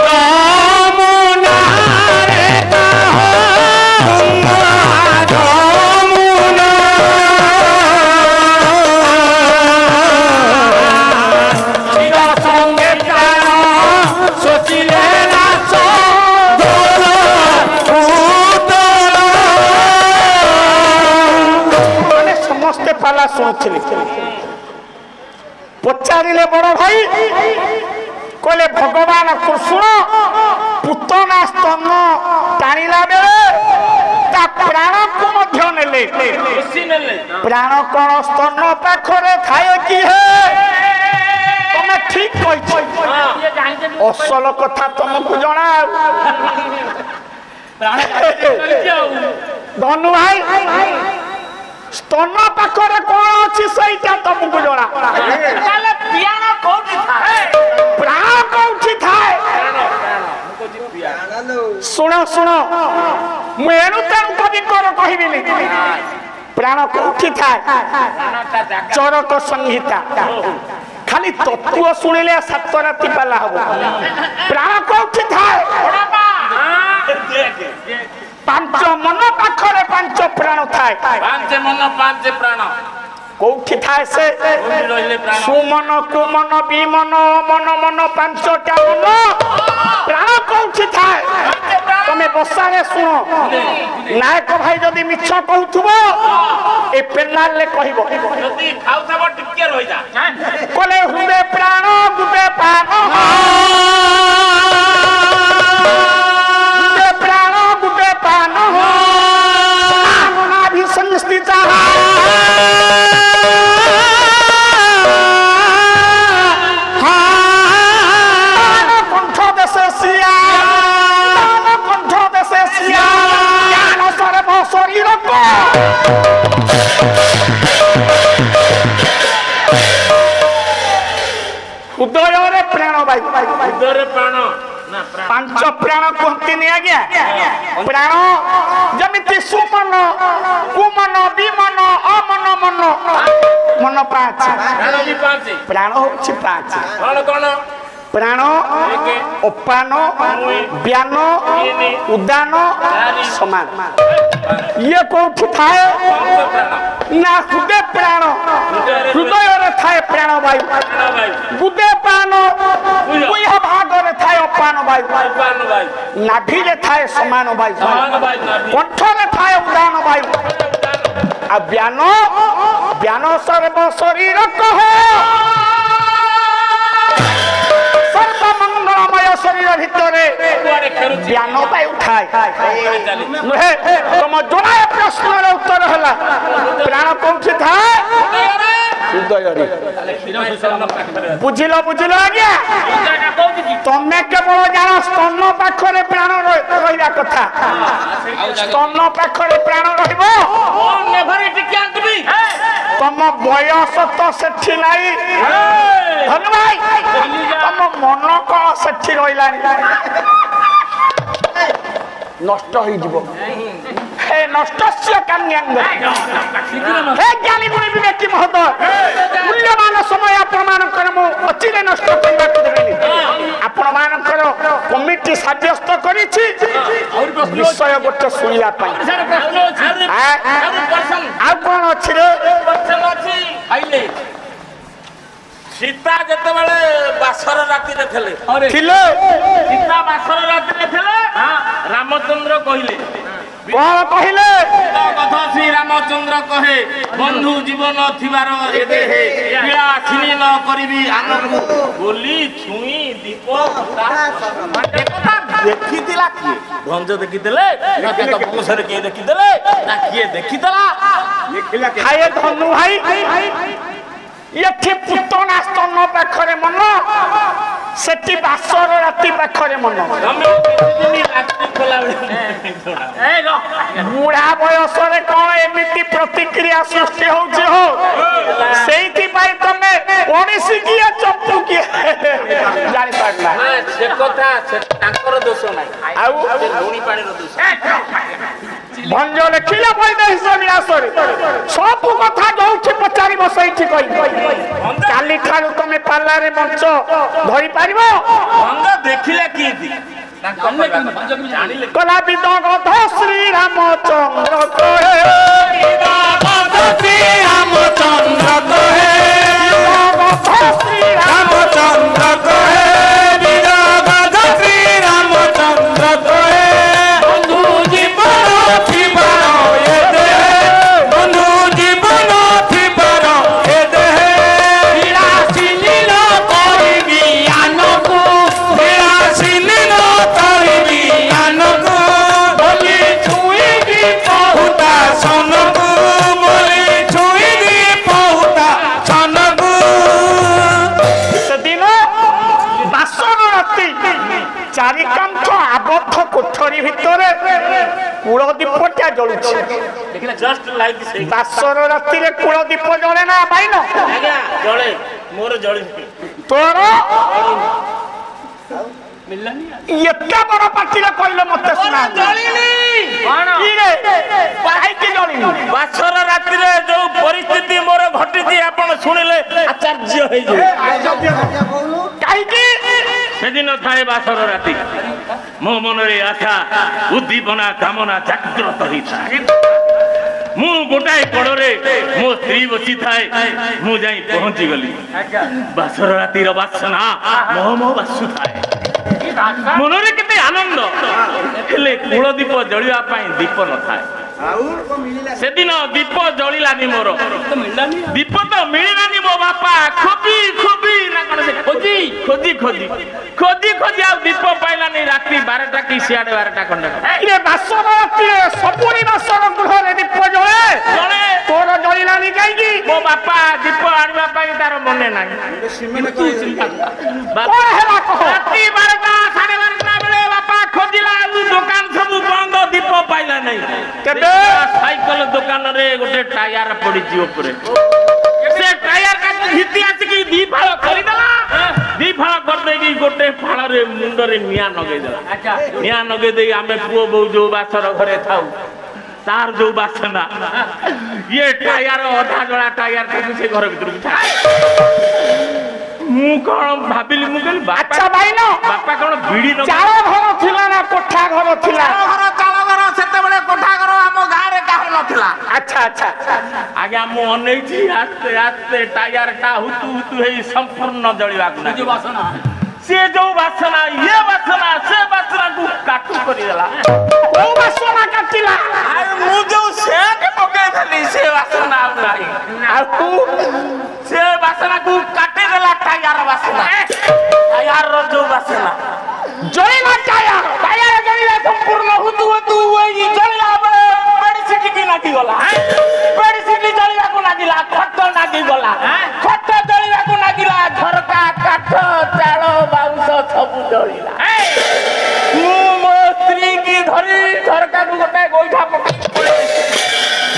যমুনা রে কাহো যমুনা চির সঙ্গে প্রাণ সচিলে নাচ দোল উতল মানে সমস্তে পালা শুনছিলি পচারিলে বড় ভাই কলে ভগবান কৃষ্ণ পুতনা স্তন টাଣିଲା ବେଳେ ତା ପ୍ରାଣକୁ ମଧ୍ୟ ନେଲେ ପ୍ରାଣ କଣ ସ୍ତନ ପାଖରେ ଥାଏ କି ହେ ତମେ ଠିକ କହିଛ ଅସଲ କଥା ତମକୁ ଜଣା ଧନୁ ଭାଇ स्तन पाखरे कौन अच्छी सहीटा तुमको जଣା प्राण कौटी थाए शुण शुण मुझे तेणु कवि कर कहबिनी प्राण कौटी थाए चरक संहिता खाली तत्व शुणिले सात राति पाला हम प्राण कौटी थाए पांच मन पाखरे पांच प्राण थाए पांच मन पांच प्राण कौठी थाए से सुमन कुमन विमन मन मन पांचटा मन प्राण कौठी थाए तमे बसारे सुनो नायक भाई जदि मिछ कहउथबो ए पेनाल ले कहबो जदि खाउथबो टिके रहि जा कोले हुबे प्राण गुबे पान संस्थिता कंठ देशे सिया कंठ देशे सिया ज्ञान सर्व शरीर को हृदय रे प्राण वायु हृदय रे प्राण पांच प्राण कहती नहीं आज्ञा प्राण जमिति सुमन कुमन विमन अमन मन मन पांच प्राण भी पांच प्राण होछि पांच कौन कौन प्राण अपान व्यान उदान समान ये कोठी थाए ना हृदय प्राण हृदय रे थाए प्राण वायु गुदे पान कुया भाग रे थाए अपान वायु नाभि रे थाए समान वायु कंठ रे थाए उदान वायु आ व्यान व्यान सर्व शरीर कहो सर्व मंगलमय शरीर भितरे ज्ञान पाई उठाए नुहे तुम जोड़ा प्रश्न उत्तर हला प्राण कौठी थाए हृदय रे बुझिलो बुझिलो आज्ञा तमे केवल जान स्तन पाखरे प्राण रहिबा कथा स्तन पाखरे प्राण रहिबो नेभर टिके आंटबी तम बयस तो सेठी नाही धन भाई तम मन कौन सेठी रहिलानी नष्ट हो जीवो हे नष्टस्य कान्यांग हे ज्ञानी गुणी विवेकी महोदय मूल्यवान समय आपण मानकर मु अचिरे नष्ट करबा को देबेनी आपण मानकर कमिटी साब्यस्त करिछि विषय गोटे सुनिला पाई आ कोन अछि रे खाइले सीता जते बेले बासर राति रे थले थिले सीता बासर राति रे थले रामचंद्र कहिले कोन कहिले कथा श्री रामचंद्र कहे बंधु जीवन थिबार एदे हे पीड़ा छिनी न करबी आनंद बोली छुई दीप कथा देखितिला किए भंज देखिदेले ना के बंशरे के देखिदेले ना किए देखितला देखिला के हाय धनु भाई ये पुतना स्तन पाखरे मन सेठी बासर राति पाखरे मन बुढ़ा बयस कौन एमती प्रतिक्रिया सृष्टि होछि हो सेठी पाई तमे ओडिसी किए चप्पू किए जानि पारला से कथा से तांकर दोष नै आउ लुणी पानी रो दोष ଭଞ୍ଜ ଲେଖିଲେ ବୈଦେହୀଶ ବିଳାସରେ ସବୁ କଥା ଯୋଉଠି ପଚାରିବ ସେଇଠି କହିବ। କାଲି ଠାରୁ ତମେ ପାଲାରେ ମଞ୍ଚ ଧରି ପାରିବ। ଭଞ୍ଜ ଦେଖିଲେ କିଏ କଲା ବିଦଗଧ ଶ୍ରୀରାମଚନ୍ଦ୍ର କହେ ଶ୍ରୀରାମଚନ୍ଦ୍ର କହେ ଶ୍ରୀରାମଚନ୍ଦ୍ର କହେ ବିରଗଧ ଶ୍ରୀରାମଚନ୍ଦ୍ର କହେ ବନ୍ଧୁ ଜୀବନ ଥିବାର ଏ ଦେହେ ବନ୍ଧୁ ଜୀବନ ଥିବାର ଏ ଦେହେ ବିଳାସୀ ନୀଳ କରିବି ଆନକୁ ବିଳାସୀ ନୀଳ କରିବି ଆନକୁ ବୋଲି ଛୁଇଁବି ପହୁତା ସନକୁ ବୋଲି ଛୁଇଁବି ପହୁତା ସନକୁ। ସେଦିନ ବାସର ରାତି ଚାରିକାନ୍ଥ ଆବଦ୍ଧ କୋଠରୀ ଭିତରେ କୂଳ ଦୀପଟା ଜଳୁଛି। ଜଷ୍ଟ ଲାଇକ୍ ସେଇ ବାସର ରାତିରେ କୂଳ ଦୀପ ଜଳେ ନା ପାଇନ? ଆଜ୍ଞା ଜଳେ ମୋର ଜଳି ତୋର ଏତେ ବଡ ପାଟିରେ କହିଲେ ମତେ ଶୁଣା ଜଳିନି କାହିଁକି ଜଳିନି? ବାସର ରାତିରେ ଯୋଉ ପରିସ୍ଥିତି ମୋର ଘଟିଛି ଆପଣ ଶୁଣିଲେ ଆଶ୍ଚର୍ଯ୍ୟ ହେଇଯିବେ। କାହିଁକି? ସେଦିନ ଥାଏ ବାସର ରାତି, ମୋ ମନରେ ଆଶା ଉଦ୍ଦୀପନା କାମନା ଜାଗ୍ରତ ହେଇଥାଏ। ମୁଁ ଗୋଟାଏ କଡ଼ରେ ମୋ ସ୍ତ୍ରୀ ବସିଥାଏ, ମୁଁ ଯାଇ ପହଞ୍ଚିଗଲି। ବାସର ରାତିର ବାସନା ମୋ ମୋ ବାସୁଥାଏ, ମନରେ କେତେ ଆନନ୍ଦ। ହେଲେ କୂଳ ଦୀପ ଜଳିବା ପାଇଁ ଦୀପ ନଥାଏ। ସେଦିନ ଦୀପ ଜଳିଲାନି ମୋର, ଦୀପ ତ ମିଳିଲାନି। ମୋ ବାପା ଖୋଜି ଖୋଜି ନା କଣ ସେ ଖୋଜି ଖୋଜି ଖୋଜି ଖୋଜି ଖୋଜି ଆଉ ଦୀପ ପାଇଲାନି। ରାତି 12ଟା କି ସିଆଡେ 12ଟା ଖଣ୍ଡେ ବାସର ରାତିରେ ସବୁରି ବାସର ଗୃହରେ ଦୀପ ଜଳେ ଜଳେ, ତୋର ଜଳିଲାନି କାହିଁକି? ମୋ ବାପା ଦୀପ ଆଣିବା ପାଇଁ ତାର ମନେ ନାହିଁ। କଣ ହେଲା କହ? ରାତି 12ଟା 12:30 ବେଳେ ବାପା ଖୋଜିଲା, ଦୋକାନ ସବୁ ବନ୍ଦ, ଦୀପ ପାଇଲା ନାହିଁ। କେବେ? ସାଇକେଲ ଦୋକାନରେ ଗୋଟେ ଟାୟାର ପଡିଛି ଉପରେ, ସେ ଟାୟାର କାଟି ଭିତି ଆସିକି ଦି ଫାଳ କରିଦେଲା। ଦି ଫାଳ କରିଦେଇକି ଗୋଟେ ଫାଳରେ ମୁଣ୍ଡରେ ନିଆଁ ନଗେଇଦେଲା। ନିଆଁ ନଗେଇ ଦେଇ ଆମେ ପୁଅ ବୋଉ ଯୋଉ ବାସର ଘରେ ଥାଉ, ତାର ଯୋଉ ବାସନା, ଇଏ ଟାୟାର ଅଧା ଜଳା ଟାୟାର ଟାକୁ ସେ ଘର ଭିତରକୁ ଛାଡେ। ମୁଁ କଣ ଭାବିଲି, ମୁଁ କହିଲି ଆଚ୍ଛା ଭାଇନ, ବାପା କଣ ବିଡି ଚାଳ ଘର ଥିଲା ନା କୋଠା ଘର ଥିଲା? ଚାଳ ଘର ସେତେବେଳେ କୋଠା ଘର ଆମ ଗାଁରେ କାହାର ନଥିଲା। ଆଚ୍ଛା ଆଚ୍ଛା ଆଜ୍ଞା ମୁଁ ଅନେଇଛି, ଆସ୍ତେ ଆସ୍ତେ ଟାୟାର ଟା ହୁତୁ ହୁତୁ ହେଇ ସମ୍ପୂର୍ଣ୍ଣ ଜଳିବାକୁ ଲାଗିଲା। ସେ ଯୋଉ ବାସନା, ଇଏ ବାସନା, ସେ ବାସନାକୁ କାଟୁ କରିଦେଲା। କୋଉ ବାସନା କାଟିଲା? ମୁଁ ଯୋଉ ସେଣ୍ଟ ପକେଇଥିଲି ସେ ବାସନା ଆଉ ନାହିଁ। ଆଉ ତୁ ସେ ବାସନାକୁ କାଟିଦେଲା ଟାୟାର ବାସନା। ଟାୟାରର ଯୋଉ ବାସନା ଜଳିଲା ଟାୟାର। ଟାୟାର ଜଳିଲା ସମ୍ପୂର୍ଣ୍ଣ ହୁତୁ ହୁତୁ ହେଇ ଜଳିଲା ବେଳେ ମେଡିସିନ କି ଲାଗିଗଲା। ମେଡିସିନ ଜଳିବାକୁ ଲାଗିଲା, ଖଟ ଲାଗିଗଲା, ଖଟ ଜଳିବାକୁ ଲାଗିଲା, ଝରକା କାଠ ଚାଳ ବାଉଁଶ ସବୁ ଜଳିଲା। ମୁଁ ମୋ ସ୍ତ୍ରୀ କି ଧରି ଝରକାକୁ ଗୋଟେ ଗୋଇଠା ପକେଇ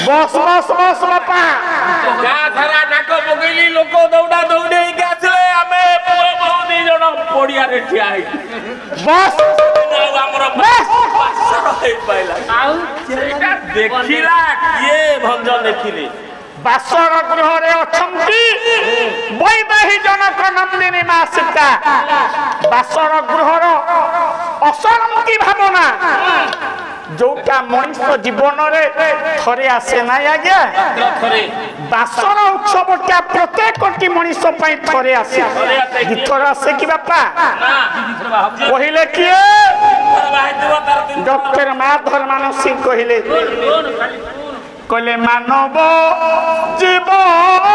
ବସ୍ ବସ୍ ବସ୍ ବାପା। ଗାଁ ସାରା ନାକ ପକେଇଲି, ଲୋକ ଦୌଡା ଦୌଡି ହେଇକି ଆସିଲେ। ଆମେ ପୁଅ ବୋହୂ 2 ଜଣ ପଡିଆରେ ଠିଆ ହେଇଛୁ। ବସ୍ ଆମର ବାସର ହେଇପାଇଲା। ସେଇଟା ଦେଖିଲା କିଏ? ଭଞ୍ଜ ଦେଖିଲେ। ବାସର ଗୃହରେ ଅଛନ୍ତି ବୈଦେହୀ ଜନକ ନନ୍ଦିନୀ ମା ସୀତା। ବାସର ଗୃହର ଅସରନ୍ତି ଭାବନା ଯୋଉଟା ମଣିଷ ଜୀବନରେ ଥରେ ଆସେ ନାହିଁ ଆଜ୍ଞା। ବାସର ଉତ୍ସବଟା ପ୍ରତ୍ୟେକଟି ମଣିଷ ପାଇଁ ଥରେ ଆସେ। ଦିଥର ଆସେ କି ବାପା? କହିଲେ କିଏ? ଡକ୍ଟର ମାଧବ ମାନସିଂ କହିଲେ, କହିଲେ ମାନବ ଜୀବନ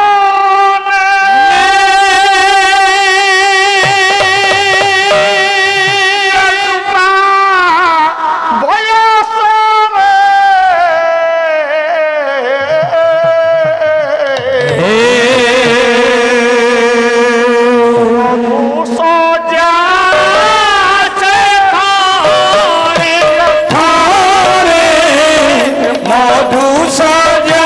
মধু সজা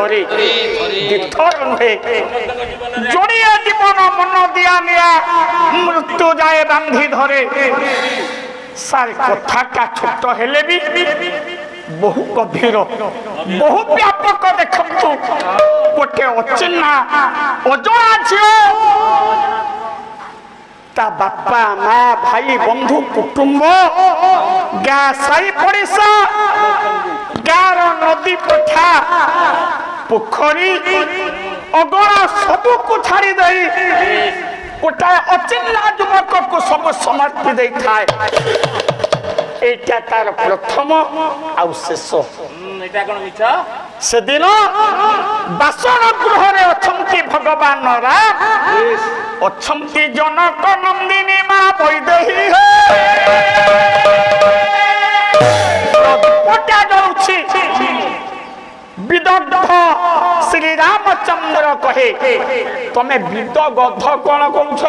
थोड़ी दिथर नुहे जोड़िए जीवन मन दिया निया मृत्यु जाए बांधी धरे सार कथाटा छोट हेले भी बहु गभीर बहु व्यापक देखु गोटे अचिन्हा अजଣା झील ता बापा माँ भाई बंधु कुटुंब गाँ साई पड़िशा गाँर नदी पठा पोखरी अगणा सबू को छाड़ी दे गोटा अचिन्हा युवक को सब समर्पी दे थाए एटा तार प्रथम आउ शेष से दिन बासन गृह अच्छा भगवान राम अच्छा जनक नंदिनी माँ वैदेही विदग्ध श्री रामचंद्र कहे तमे विदग्ध कौन कौच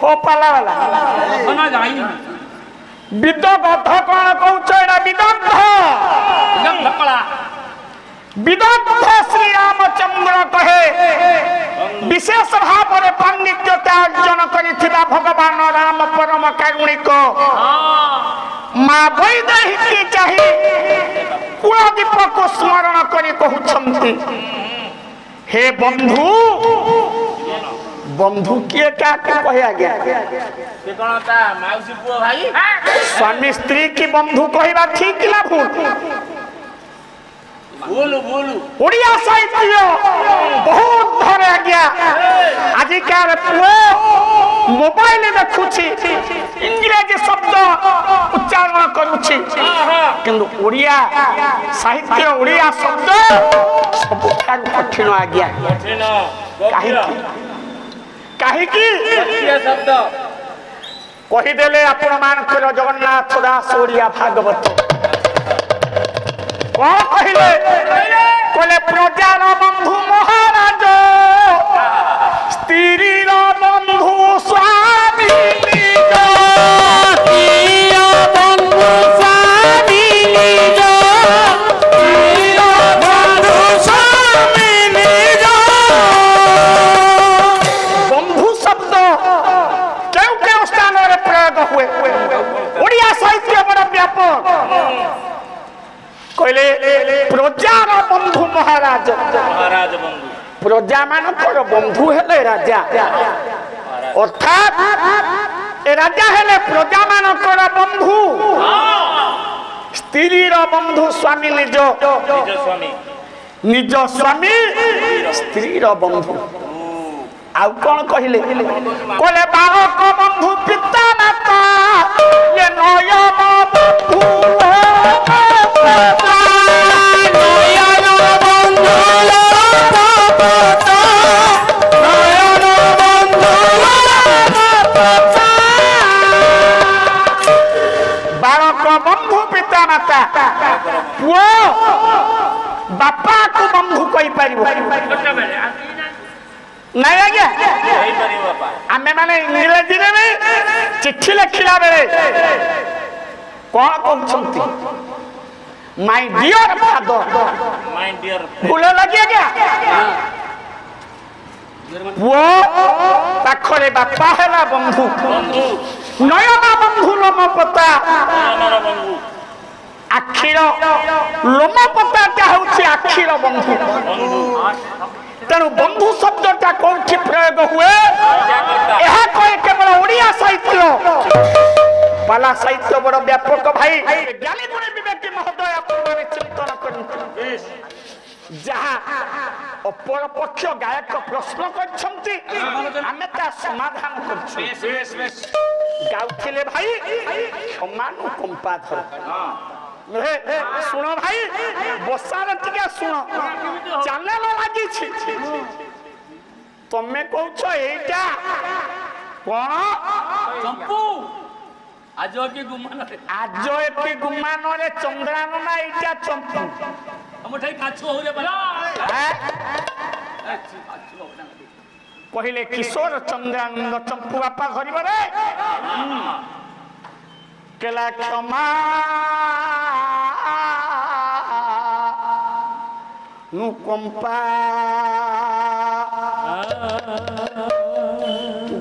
हो पाला वाला विदग्ध कौन कौच विदग्ध विदग्ध श्री रामचंद्र कहे विशेष भाव में पांडित्यता अर्जन करिथिबा भगवान राम परम कारुणिक माँ वैदेही चाही कुलदीप को स्मरण करी कहउछंती हे बंधु बंधु किए क्या कहे गया से कोन ता माउसी पुओ भाई स्वामी स्त्री की बंधु कहबा ठीक ना भूल ओडिया साहित्य बहुत धरे गया आजिकार पुओ मोबाइल देखुछि इंग्रेजी शब्द उच्चारण करूछि किंतु ओडिया साहित्य ओडिया शब्द सब कठिन आ गया कहीं शब्द कहीदेले आपण मानकर जगन्नाथ दास ओडिया भागवत कौन कहले कहले प्रजार बंधु महाराज स्त्री बंधु स्वामी बंधु स्वामी बंधु शब्द क्यों क्यों स्थान प्रयोग हुए ओडिया साहित्य बड़ा व्यापक कहले प्रजार बंधु महाराज बंधु प्रजा मानकर बंधु हेले राजा अर्थात ए राजा हेले प्रजा मानकर बंधु स्त्री बंधु स्वामी निज स्वामी स्त्री बंधु आउ कौन कहले कहले बालक बंधु पिता माता ये नयन बंधु बालक बंधु पिता माता पुओ बापा को बंधु कही पारिबो नहीं आज्ञा आमे माने इंग्रेजी में चिट्ठी लिखिला बेले कौन कहते माय डियर फादर भूल लगे क्या वो पाखरे बापा हैला बंधु नयन बंधु लोम पता आखिर लोम पता क्या होछि आखिर बंधु तेणु बंधु शब्दटा कौन प्रयोग हुए यह कहे केवल ओडिया साहित्य पाला साहित्य बड़ व्यापक भाई ज्ञानी गुणी विवेकी महोदय आपने चिंतन करते जहाँ अपर पक्ष गायक प्रश्न करछंती आमे ता समाधान करछु गाउथिले भाई क्षमानु कंपाधर सुनो भाई बसार टिके सुनो चैनल लागि छी तमे कहछ एटा कोन चंपू आज की गुमान रे चंद्रान ना एटा चंपू हम ठई काछु हो रे कहले किशोर चंद्रानंद चंपू बापा धरिब रे केला क्षमा নুকম্পা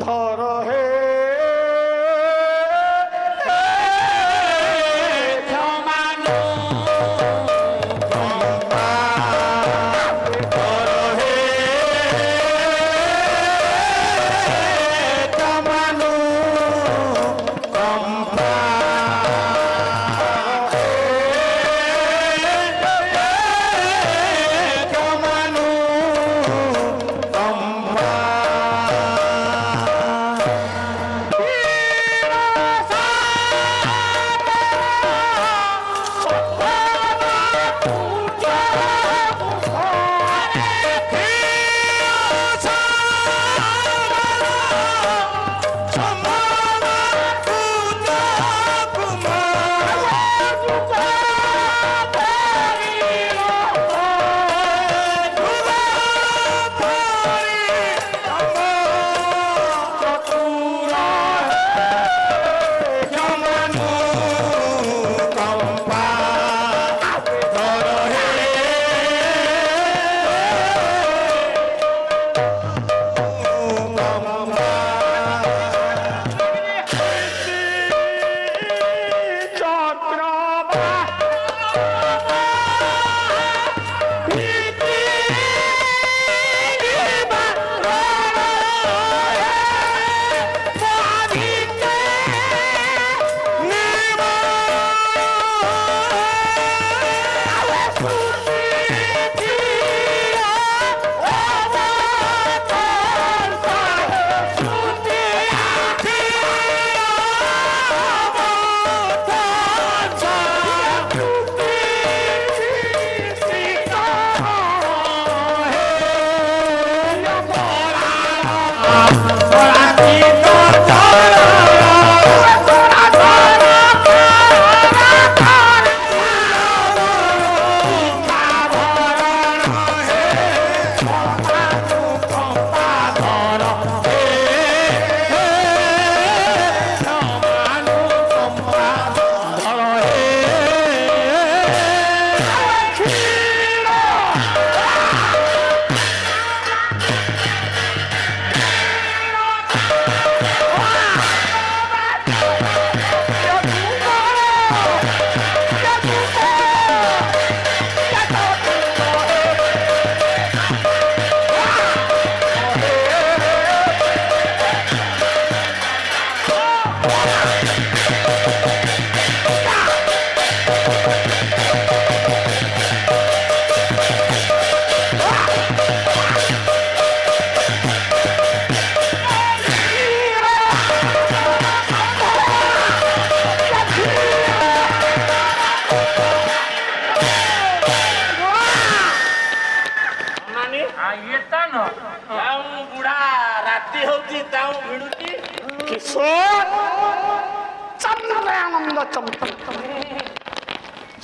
ধর হে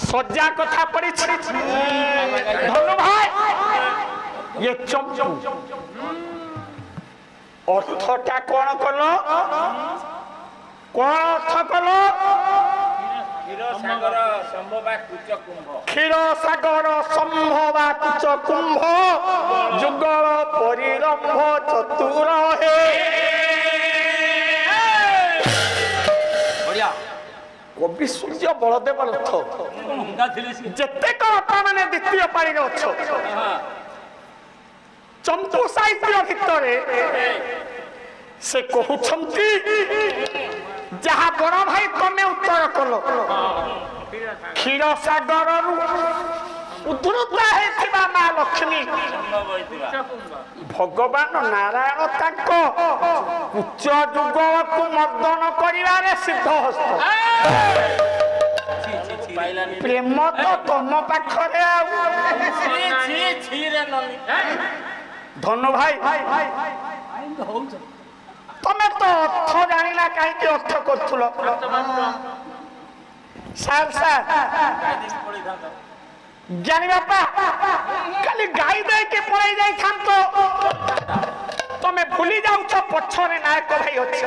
सज्जा कथा पड़ी धनु भाई ये चमचम अर्थटा कौन कल कौन अर्थ कल क्षीर सागर संभवा कुच कुंभ जुगल परिरंभ चतुर हे कवि सूर्य बलदेव रथ जेतेक रथा माने द्वितीय पारी अच्छ चंपू साहित्य भितर से कहउछंती जहा बड़ भाई तमे उत्तर कल क्षीर सागर उद्धृता हेथिबा मां लक्ष्मी भगवान नारायण ताक उच्च जुगल को मर्दन करिवारे सिद्ध हस्त प्रेम तो तुम पाखरे धनु भाई तमे तो अर्थ जानिला कहीं अर्थ करथुल सार सार जानी बापा खाली गाई दे के पड़े जाई थाम तो तमे भूली जाउछ पछरे नायक भाई अछि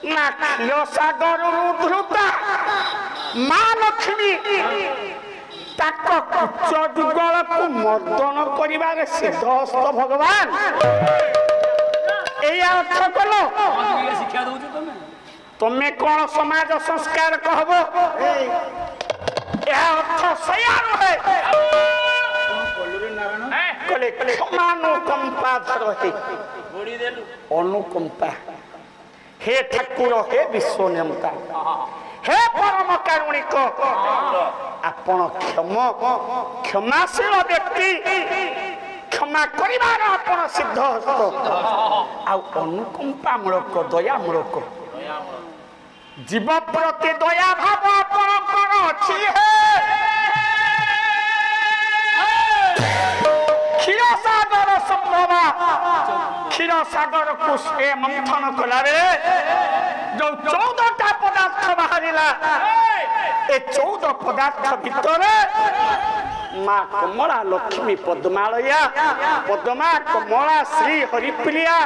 ना क्षीर सागर उद्धृता मां लक्ष्मी ताक उच्च କୁଚ ଯୁଗଳକୁ ମର୍ଦ୍ଦନ କରିବାରେ ସିଦ୍ଧହସ୍ତ ଭଗବାନ ଏଇ ଅର୍ଥ କଲ। ଶିକ୍ଷା ଦଉଛ ତମେ ତମେ କଣ ସମାଜ ସଂସ୍କାର କହିବ? ଏହା ଅର୍ଥ ସେଇଆ ନୁହେଁ। କଲେ କ୍ଷମାନୁକମ୍ପା ଧର ହେ ଅନୁକମ୍ପା हे ठाकुर हे विश्वनियंता हे परम कारुणिक आपण क्षमाशील व्यक्ति क्षमा करिवार आपण सिद्ध हस्त आ अनुकंपामूलक दयामूलक जीव प्रति दया भाव आपण अछि हे क्षीर सागर संभवा क्षीर सागर को से मंथन कलारे जो 14टा पदार्थ बाहरिला ए 14 पदार्थ भितर माँ कमला लक्ष्मी पद्मालया पद्मा कमला श्री हरिप्रिया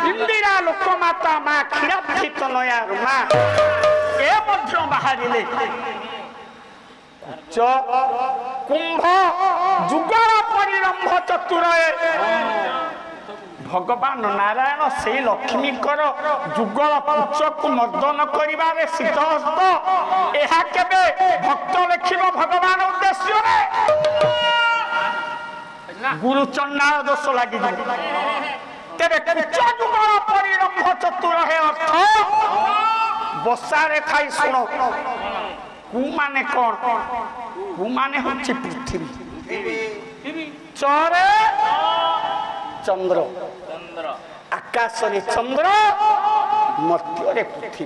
इंदिरा लोकमाता माँ क्षीराब्धित नया रुमा ए मध्य बाहरिले कुंभ जुगल परिरंभ चतुरय भगवान नारायण से लक्ष्मी जुगल पुच को मर्दन करिबारे सिद्धहस्त एहा केबे भक्त लेखिबो भगवान उद्देश्य रे गुरु चंडाल दोष लागि तेरे पुच जुगल परिरंभ चतुर है अर्थ बसारे खाई सुनो कु माने कौन कु माने होछि पृथ्वी चरे चंद्र आकाश रे चंद्र मध्य रे पृथ्वी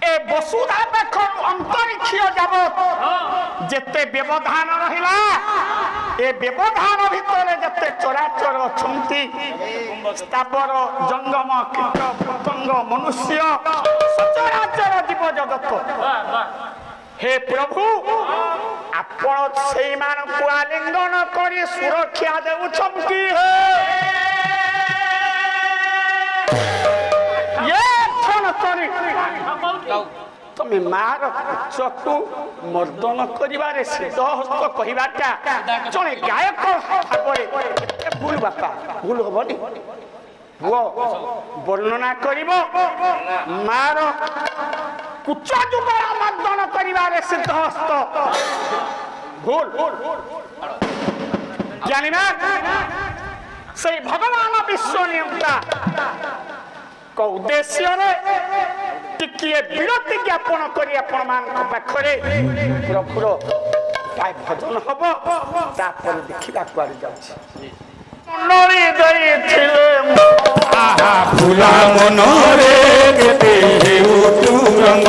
ए वसुधा पाख अंतरिक्ष जगत जेते व्यवधान रहिला ए व्यवधान भितर जेते चराचर अछंती स्थावर जंगम कीट पतंग मनुष्य सचराचर जीव जगत हे प्रभु आपण सेई मान को आलिंगन करी सुरक्षा देउछंती हे ये क्षण करी तमे मार चकु मर्दन करिबारे सिद्धहस्त कहिबाटा जने गायक भाबरे भूल बापा भूल होबनी वो वर्णना करिबो मार कुच जुगला मर्दन करिबारे सिद्धहस्त भूल जानिना से भगवान विश्वनियंता को उद्देश्य रे टिकिए विरति ज्ञापन करी आपण मान पाखरे प्रभुर पाय भजन हबो तापर देखिबा कुआरी जाउछि नरी दई थिले आहा फुला मनरे केते हेउ तू रंग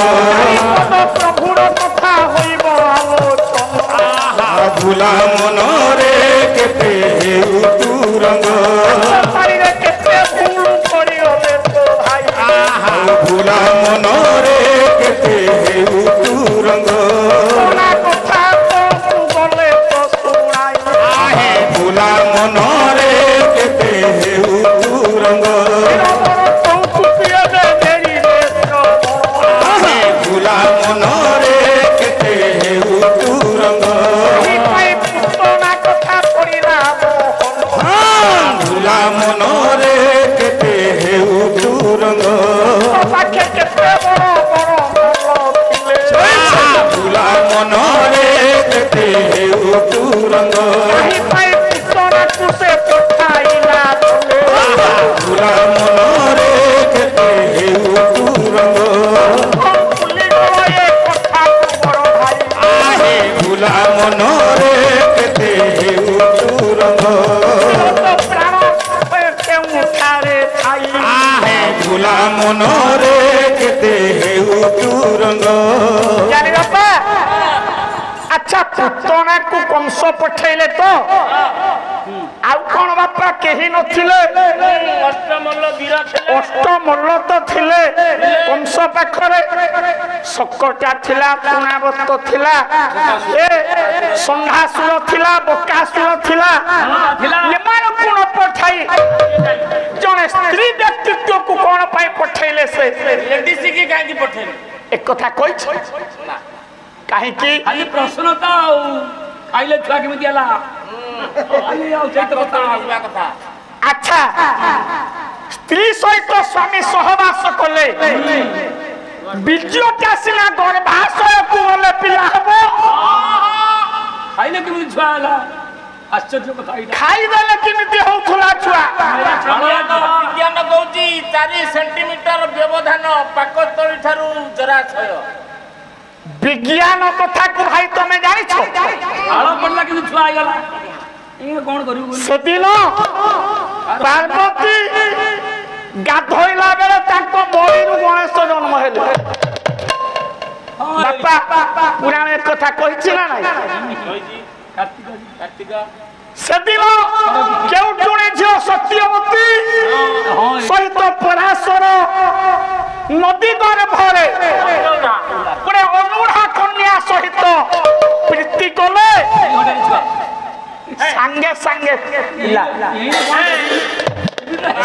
प्रभुर कथा होइबो आलोचना आहा फुला मनरे केते हेउ तू रंग शरीरे केते फूल पड़ियो बे तो भाई आहा फुला मनरे केते हेउ तू रंग सोना कथा तो गले तो सुनाई आहे फुला मनरे केते हेउ तू रंग फुला मनरे केते हेउ तू रंग फुला मनरे केते हेउ तू रंग फुला मनरे केते हेउ तू रंग फुला मनरे केते हेउ तू रंग फुला मनरे केते हेउ तू रंग फुला मनरे केते हेउ तू रंग अच्छा पुतना को कंस पठेले तो आउ कौन बापा कहीं नथिले अष्टमल्ल तो थिले कंस पाखरे सकटा थिला पुनावत थिला ए संघासुर थिला बकासुर थिला एमान कोन पठाई जने स्त्री व्यक्तित्व को कोन पाई पठेले से लेडीज के काहे पठेले एक कथा कहि छ कहीं खाली प्रश्न तो खाइले छुआ केମିତି ହେଲା ଖାଲି ଆଉ ସେଇତ କଥା ଆସିବା କଥା अच्छा स्त्री सहित स्वामी सहवास कले बीजटा सिना गर्भाशय को गले पिला हबो ଖାଇଲେ କେମିତି ଛୁଆ ହେଲା आश्चर्य କଥା ଏଇଟା खाई देले केमिति होथुला छुआ विज्ञान कहूची 4 सेंटीमीटर व्यवधान पाकस्थली ठारू जराशय विज्ञान कथा को भाई तमे जानि छो आଳ ପଡିଲା କିନ୍ତୁ ଛୁଆ ହେଇଗଲା ଇଏ କଣ କରିବୁ सेदिन पार्वती गाधोइला बेले ताको बळीरु गणेश जन्म हेले बापा पुराण एक कथा कहिछि ना नाही କହିଛି कार्तिक कार्तिक सेदिन केउटुणी झियो सत्यवती सहित पराशर नदी गर्भरे पुरे अनुढ़ा कन्या सहित प्रीति कले सांगे सांगे पिला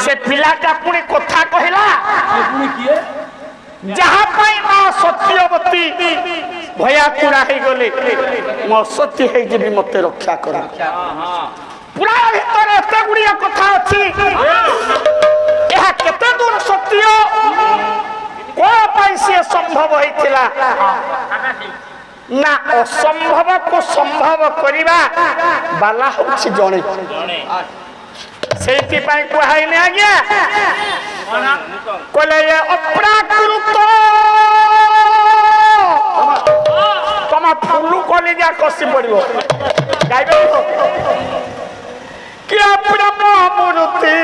से पिलाटा पुणी कथा कहला ପୁଣି କିଏ जहाँ पाई माँ सत्यवती भया पूरा ही गले मो सत्य है जी मते रक्षा कर पूरा भीतर एते गुड़िया कथा अछि यह केते दूर सत्य को पाई से संभव होइथिला ना असंभव को संभव करिबा बाला होछि जणे सेति पाई कहै ने आज्ञा कहले ये अप्राकृत तमा फुलु कले जा कसी पड़िबो गाइबे कि ब्रह्म मूर्ति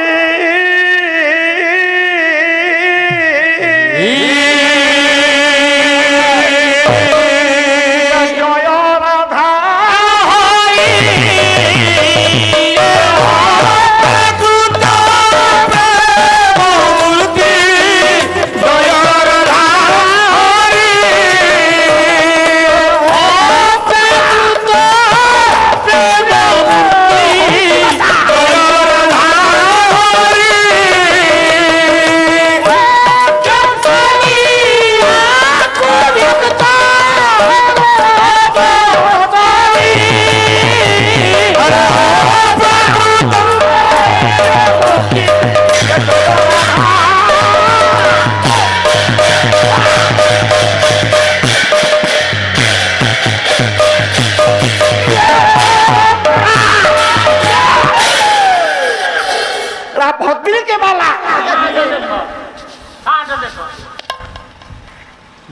भद्री के बाला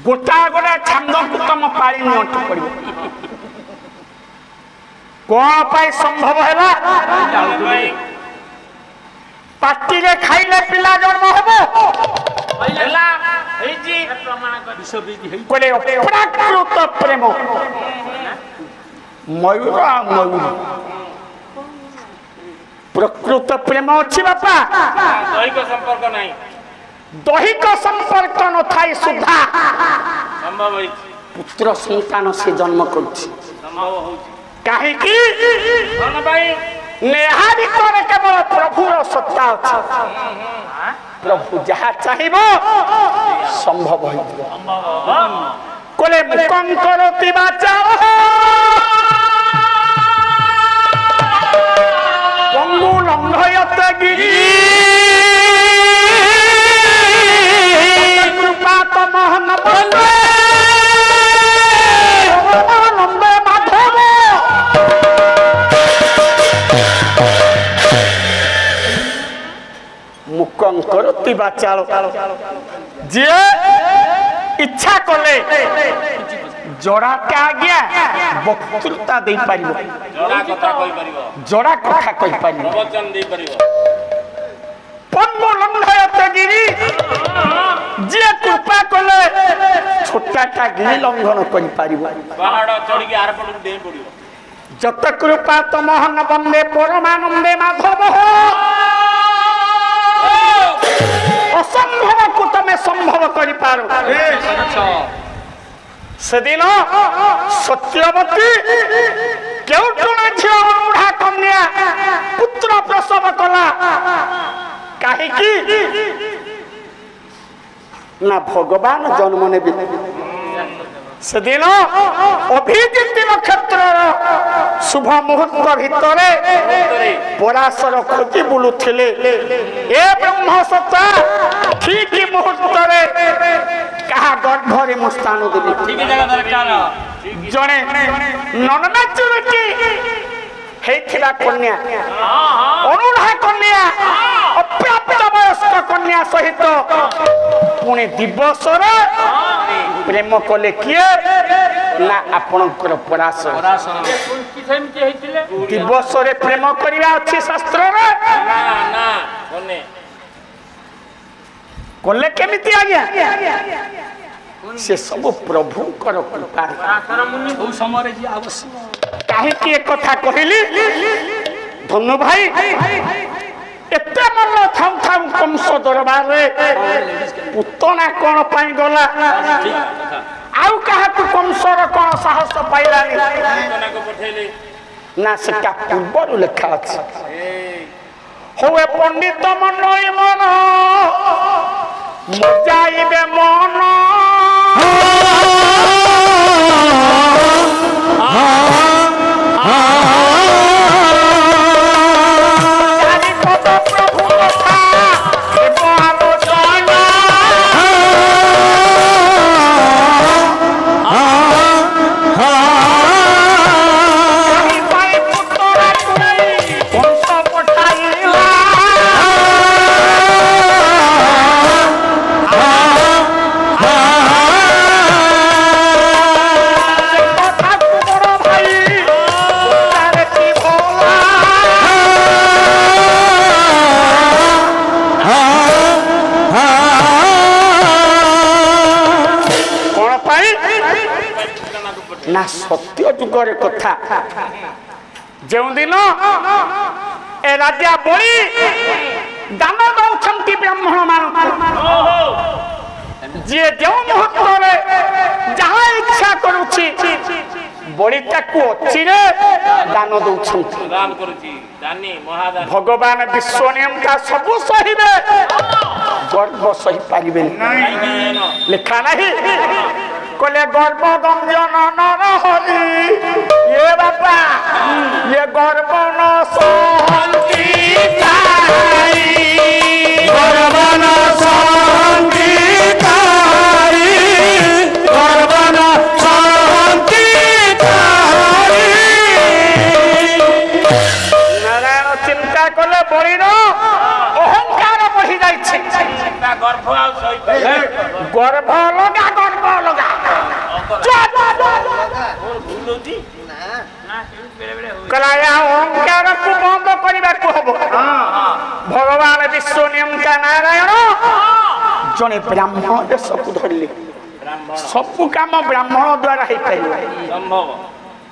गोटा गोटा छंद को तुम पाली नोट पड़ो कौन पाई संभव है पार्टी रे खाइले पिला जन्म हबो ହେଲା ହେଇଛି कोले प्राकृत प्रेम मयूर आ मयूर प्रकृत प्रेम अच्छी बापा दैहिक संपर्क नाही दैहिक संपर्क न थाई सुधा संभव ହେଇଛି पुत्र संतान से जन्म करछि संभव होଉଛି काहे की कौन भाई नेहारी करे केवल प्रभुर सत्ता अछि प्रभु जहा चाहिबो संभव होइबो कोले मुकं करति बाचाओ पंगु लंघयत गिरि कृपा तमहन बंदे नंदे माधव मुकं करति बाचाओ जे इच्छा कले जोड़ा के आज्ञा वक्तृता दे पारिबो ଜଣା କଥା କହିପାରିବ जोड़ा कथा कहि पारिबो प्रवचन ଦେଇ ପାରିବ पंगु लंघयत गिरि जे कृपा कले छोटाटा गिरि लंघन करि पारिबो ପାହାଡ଼ ଚଢ଼ିକି ଆର ପଟକୁ ଡେଇଁ ପଡ଼ିବ जत कृपा तमहन बंदे परमानंदे माधव असंभव को तमे संभव करि पारो सेदिन सत्यवती केउटुना झियो अनुढ़ा कन्या पुत्र प्रसव कला काहे की ना भगवान जन्म नेबे সেদিন অভিজিৎ নক্ষত্রর শুভ মুহূর্ত ভিতরে পরাশর খোঁজি বুলুলে এ ব্রহ্মসত্তা ঠিক মুহূর্তরে কাহা গর্ভরে মু স্থান দেবি জনে নননাচুরকি ହେଇଥିବା କନ୍ୟା ଅନୁରାଧା କନ୍ୟା ଅପ୍ରାପ୍ତ ବୟସ୍କ କନ୍ୟା ସହିତ ପୁଣି ଦିବସରେ ପ୍ରେମ କଲେ କିଏ ନା ଆପଣଙ୍କର ପରାଶର ଦିବସରେ ପ୍ରେମ କରିବା ଅଛି ଶାସ୍ତ୍ରରେ କଲେ କେମିତି ଆଜ୍ଞା ସେ ସବୁ ପ୍ରଭୁଙ୍କର କୃପା କାହିଁକି ଏ କଥା କହିଲି ଧନୁ ଭାଇ ଏତେ ମନ ଥାଉ ଥାଉ କଂସ ଦରବାରରେ ପୁତନା କଣ ପାଇଁ ଗଲା ଆଉ କାହାକୁ କଂସର କଣ ସାହସ ପାଇଲାନି ନା ସେଟା ପୂର୍ବରୁ ଲେଖା ଅଛି ହୁଏ ପଣ୍ଡିତ ମନ ମନ ମଜାଇବେ ମନ ना सत्य जुगर कथा जो दिन ए राजा बड़ी दान दौरान ब्राह्मण मान जी जो मुहूर्त जहाँ इच्छा करुची बड़ीटा को अच्छी दान दौरान भगवान विश्व नियम का सब सहिबे गर्व सही पारे लिखा नहीं कले गर्व गंजन नर हरि ये बापा ये गर्व न सहंती गर्व न सहंती गर्व न सहंती नारायण चिंता कले बड़ी अहंकार बढ़ी जाइए गर्भ लगा गर्भ लगा अहंकार को बंद करने को हम भगवान विश्व नियम का नारायण जड़े ब्राह्मण देश को धरले सब काम ब्राह्मण द्वारा हो पार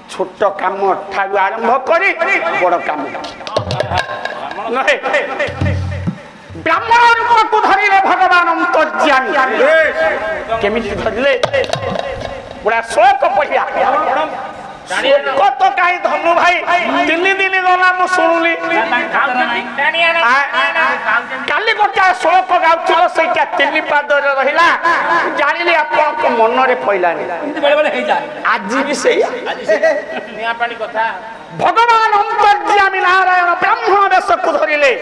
छोट काम ठारू आरंभ कर बड़ काम ब्राह्मण रूप को धरले भगवान अंतर्ज्ञानी केमी धरले पूरा शोक पढ़िया शोक तो कहीं धनु भाई तीन दिन गला मु शुणुली काली गोटा शोक गाउथिल सेटा तीन पाद रहिला जानिली आपन मन रे पइलानी आज भी सही निया पानी कथा भगवान अंतर्ज्ञानी नारायण ब्रह्म वेश को धरिले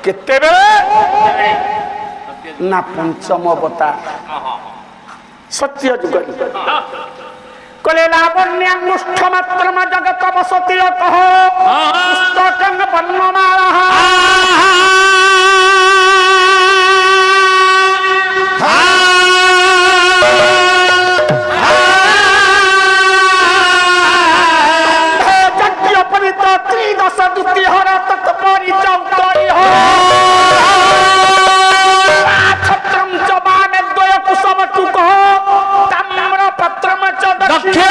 केते बेले ना पंचम अवतार सत्य जुग कले लावण्यामुष्ठ मात्र जगत बसती कह पुस्तकं वर्णमाला यज्ञोपवीत त्रिदश द्वितीय हर तत्परि चौतरी हो छत्रम च बामे द्वय कुसम टुक ताम्र पत्रम च दक्षे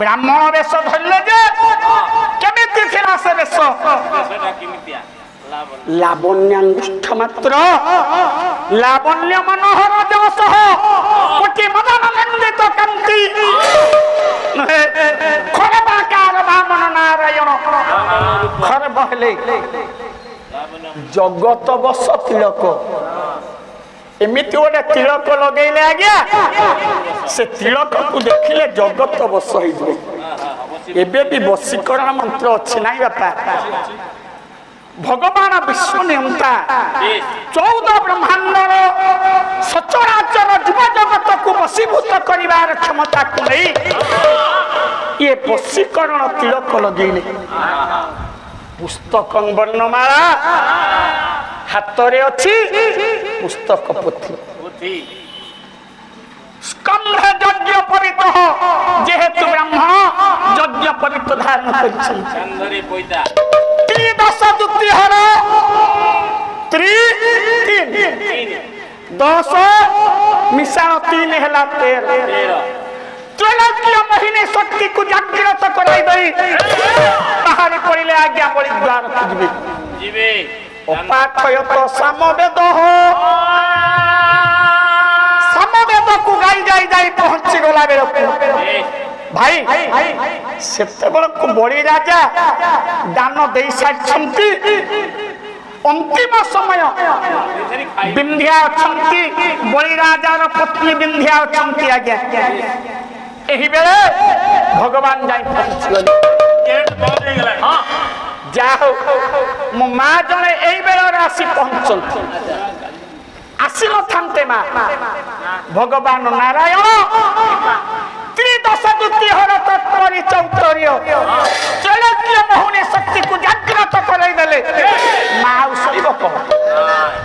ब्राह्मण वेश धरले जे केमिति थिला से ସେ ବେଶ ସେଟା କେମିତିଆ ଲାଭ ଲାବଣ୍ୟାଙ୍ଗୁଷ୍ଠ ମାତ୍ର ଲାବଣ୍ୟ ମନୋହର ଯଶଃ କୋଟି ମଦନ ନନ୍ଦିତ କାନ୍ତି ଖରବାକାର ବାମନ ନାରାୟଣ ଖରବ ହେଲେ ଜଗତ ବସ ତିଳକ ଏମିତି ଗୋଟେ ତିଳକ ଲଗେଇଲେ ଆଜ୍ଞା ସେ ତିଳକକୁ ଦେଖିଲେ ଜଗତ ବସ ହେଇଯିବ ଏବେ ବି ବଶୀକରଣ ମନ୍ତ୍ର ଅଛି ନାଇଁ ବାପା ଭଗବାନ ବିଶ୍ୱ ନିୟନ୍ତା 14 ବ୍ରହ୍ମାଣ୍ଡର ସଚରାଚର ଜୀବ ଜଗତକୁ ବଶୀଭୂତ କରିବାର କ୍ଷମତାକୁ ନେଇ ଇଏ ବଶୀକରଣ ତିଳକ ଲଗେଇଲେ ପୁସ୍ତକ ବର୍ଣ୍ଣମାଳା ହାତରେ ଅଛି ପୁସ୍ତକ ପୋଥି ସ୍କନ୍ଧ ଯଜ୍ଞ ପରିତ ଯେହେତୁ ବ୍ରାହ୍ମଣ ଯଜ୍ଞ ପରିତ ଧାରଣ କରିଛନ୍ତି ତ୍ରିଦଶ ଦ୍ୱିତୀୟର 10 ମିଶାଣ 3 ହେଲା 13 ତ୍ରୈଲୋକ୍ୟ ମୋହିନୀ ଶକ୍ତିକୁ ଜାଗ୍ରତ କରାଇ ଦେଇ ବାହାରି ପଡ଼ିଲେ ଆଜ୍ଞା ବଳିଦ୍ୱାରକୁ ଯିବେ ଅପାଠୟତ ସାମବେଦକୁ ଗାଇ ଯାଇ ପହଞ୍ଚି ଗଲା ବେଳକୁ ଭାଇ ସେତେବେଳକୁ ବଳି ରାଜା ଦାନ ଦେଇ ସାରିଛନ୍ତି अंतिम समय बिंध्या अछंती बलि राजार पत्नी बिंध्या अछंती आज्ञा एही बेले भगवान जाई पहुंचले गेट बंद हे गेला हां जाओ मो मां जने एही बेले आसी पहुंचंती आसिलो थांते मां भगवान नारायण त्रिदश द्वितीय हर तत्परि चौतर्य चलक्य मोहनी शक्ति को जागृत कराई देले मां उसरी बक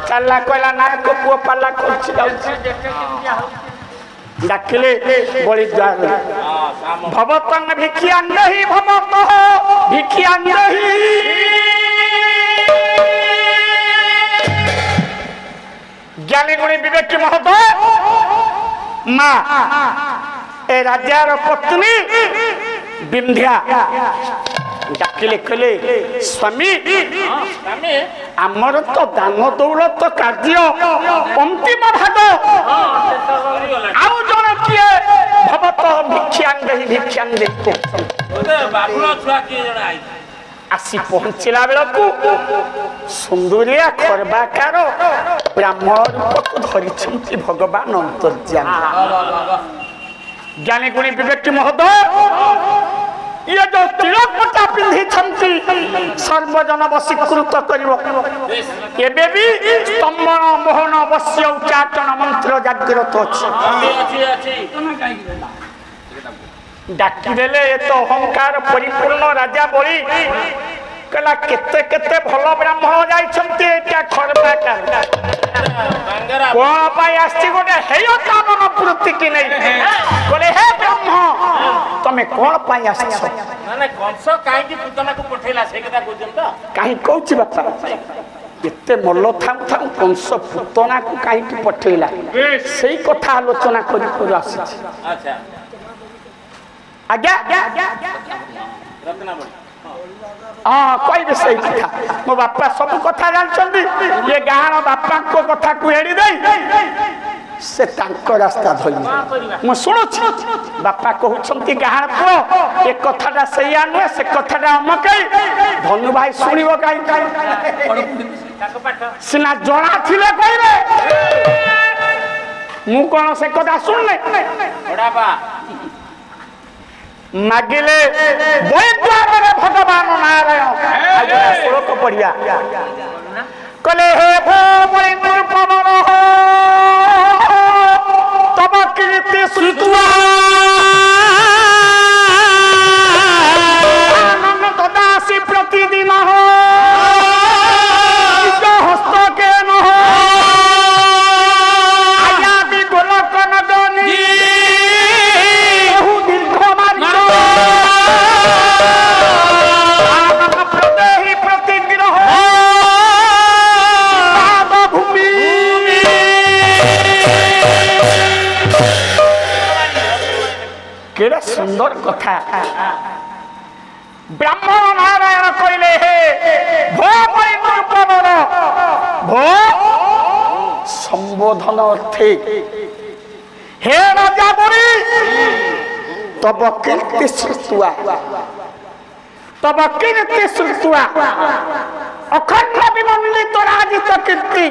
चल्ला कहला ना को पुओ पाला करछि जाउछि डाकिले बलिद्वार भवतंग भिखिया नहीं भवत भिखिया नहीं ज्ञानी गुणी विवेकी महोदय मां ए राजार पत्नी बिंध्या डाकिले कहले स्वामी आमर तो दान दौलत कार्य अंतिम भाग आउ जन किए भवत भिक्षांग आसी पहुंचला बेलू सुंदरिया खरबाकार ब्राह्मण रूप को धरी भगवान अंतर्जाम ज्ञानी गुणी विवेकी महोदय ये जो तिलकटा पिंधि सर्वजन वशीकृत कर स्तंभन मोहन अवश्य उच्चाटन मंत्र जागृत अच्छी डाकिदेले तो अहंकार परिपूर्ण राजा बलि कहला केते केते भल ब्राह्मण जाइछंती एटा खरबाकार कोन पाई आछि गोटे हेय कामन वृत्ति कि नै कहले हे ब्राह्मण तमे कोन पाई आछि माने कंस काई की पुतना को पठेला से कथा कहजन त काई कहउछि बापा एते मल्ल थाम थाम कंस पुतना को काई की पठेला सेही कथा आलोचना करि करि आछि अच्छा आज्ञा रत्नावली हाँ कह सही कथा मो बापा सब कथा जानते ये गाँव बापा को कथा को एड़ी दे से रास्ता धोई मु शुणुछि बापा कहउछंती गाँव पुओ ए कथाटा सैया नुहे से कथाटा अमकई धनु भाई शुणिबो काई सिना जणा थिले कहबे मु कोन से कथा सुनले बड़ापा मागिले बलिद्वार भगवान नारायण आज श्लोक पढ़िया कले हे भो बलिद्वार पवन तब कीर्ति श्रुत्वा आनंद दासी प्रतिदिन हस्त के न आया भी गोलक नदनी केड़ा सुंदर कथा ब्राह्मण नारायण कहले हे भो परिपूर्ण भो संबोधन अर्थे हे राजा बड़ी तब कीर्ति श्रुत्वा अखंड विमंडित राजित कीर्ति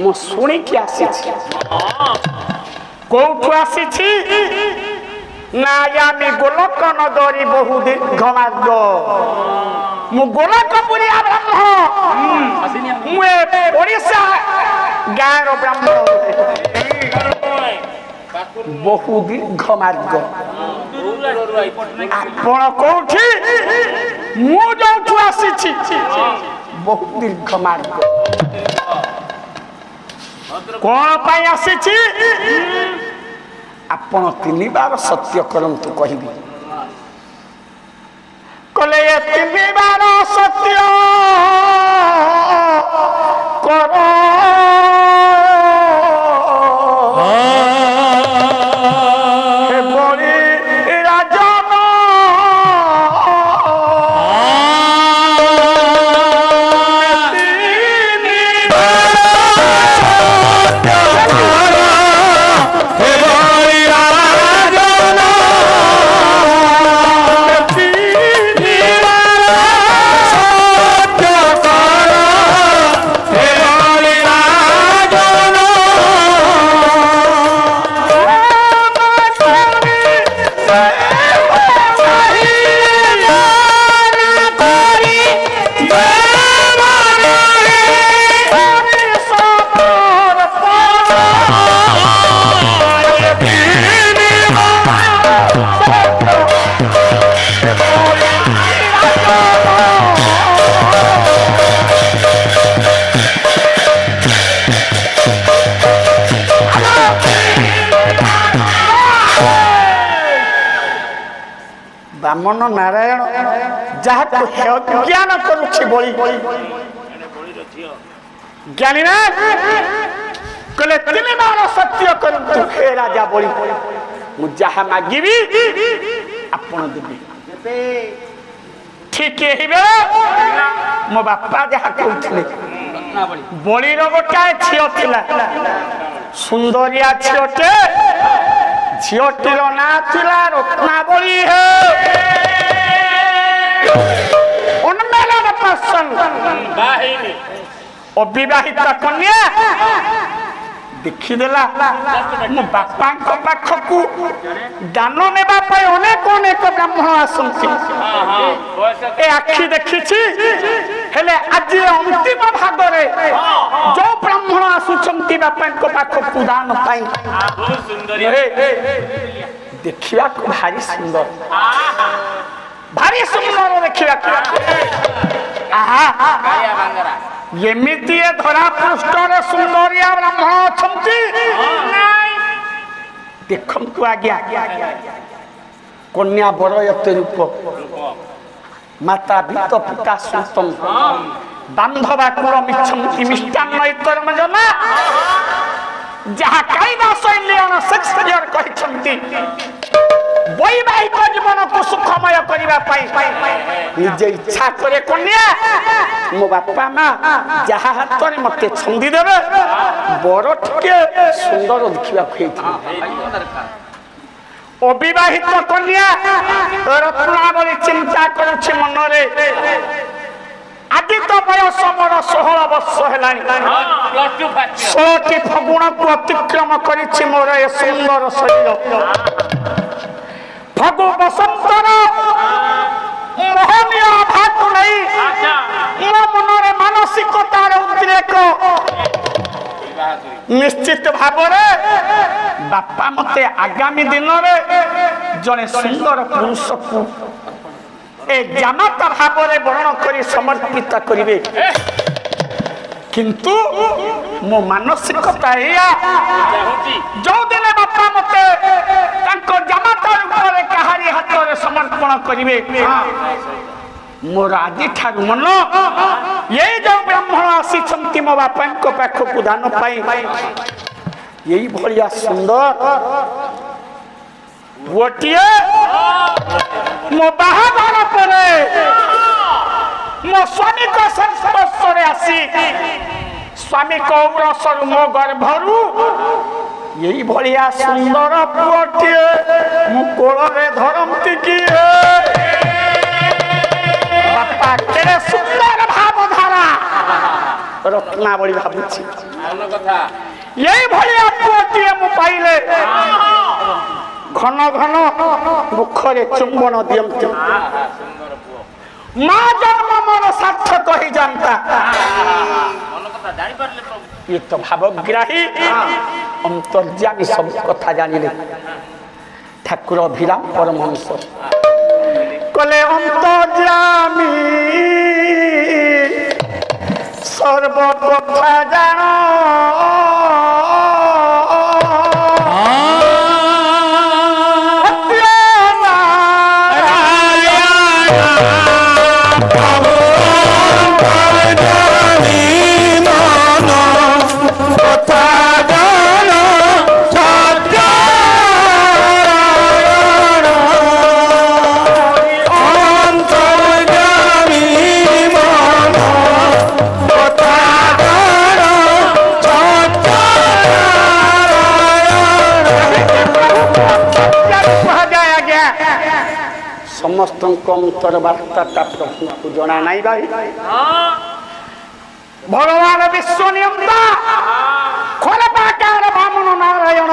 मु शुणी कि आसी कौठु आसी ना यानी गोलक नगरी बहु दीर्घ मार्ग मु गोलकपुरी ब्राह्मण मु ओडिशा गाँव ब्राह्मण बहु दीर्घ मार्ग आपण कौठी मु जो आसी बहु दीर्घ मार्ग कौन पाई आसी आपण 3 बार सत्य करंतु कहबी कले 3 बार सत्य करो ब्राह्मण नारायण जहाँ ज्ञान करुछि बोली ज्ञानी ना कहले 3 बार सत्य करंतु हे राजा बोली मु जहाँ मागिबी आपण देबी ठीक हेबे मो बापा जहाँ कहउथिले बोली रो गोटाए छियो थिला सुंदरिया छियोटे झीटीर ना थिला रत्नावली है उन्मेलन पसंद अविवाहित कन्या देखीदेला मो बापा पाखकू दान नेबा पाई अनेक ब्राह्मण आसंती ए आखि देखिछि हेले आज अंतिम भाग रे जो ब्राह्मण आसुचंती बापा पाखकू दान पाई देखिया को भारी सुंदर देखिया एमिति धरा पृष्ठर सुंदरिया ब्राह्मण अछंती देखंतु आज्ञा कन्या बरयते रूप माता भीत पिता सुतम बांधवा कुल मिच्छन्ति मिष्टान्न इतर मजना जहाँ कायदा शैलियन शेक्सपियर कहिछन्ति वैवाहिक जीवन को सुखमय करिबा पाई निजे इच्छा करे कन्या मो बापा माँ जहाँ हाथ में मते छंदी देवे बर टिके सुंदर देखा अविवाहित कन्या रत्नावली चिंता करुछि मनरे आदि तो बयस मोर 16 वर्ष है 16 फगुण को अतिक्रम करिछि मोर ए सुंदर शरीर फगु बसंतर मोहनीय भाग नहीं मो मनरे मानसिकतार उद्रेक निश्चित भाव बापा मते आगामी दिन में जड़े सुंदर पुरुष को ए जामाता भाव वर्ण कर समर्पित करिवे किंतु मो मानसिकता जो दिन बापा मते जामाता रूप कहारी हाथ में समर्पण करिवे मोर आज ठार मन ये जो ब्राह्मण आसी मो बापा पाखक दान पाई यही भाया सुंदर पुओटिए ମୋ ବାହାଘର ପରେ ମୋ ସ୍ୱାମୀଙ୍କ ସଂସ୍ପର୍ଶରେ ଆସି ସ୍ୱାମୀ କୌରସରୁ ମୋ ଗର୍ଭରୁ ଏଇ ଭଳିଆ ସୁନ୍ଦର ପୁଅଟିଏ ମୁଁ କୋଳରେ ଧରନ୍ତି କିଏ ବାପା କେଡ଼େ ସୁନ୍ଦର ଭାବଧାରା ରତ୍ନାବଳୀ ଭାବୁଛି ଏଇ ଭଳିଆ ପୁଅଟିଏ ମୁଁ ପାଇଲେ ଘନ ଘନ ମୁଖରେ ଚୁମ୍ବନ ଦିଅନ୍ତି ମା ଜନ୍ମ ମୋର ସାର୍ଥକ ହେଇଯାନ୍ତା ଇଏ ତ ଭାବଗ୍ରାହୀ ଅନ୍ତର୍ଯାମୀ ସବୁ କଥା ଜାଣିଲେ ଠାକୁର ଅଭିରାମ ପରମହଂସ କଲେ ଅନ୍ତର୍ଯାମୀ ସର୍ବ କଥା ଜାଣ समस्त अंतर वार्ता प्रभु जना नाई भाई भगवान विश्व नियंता खरपाकार बामन नारायण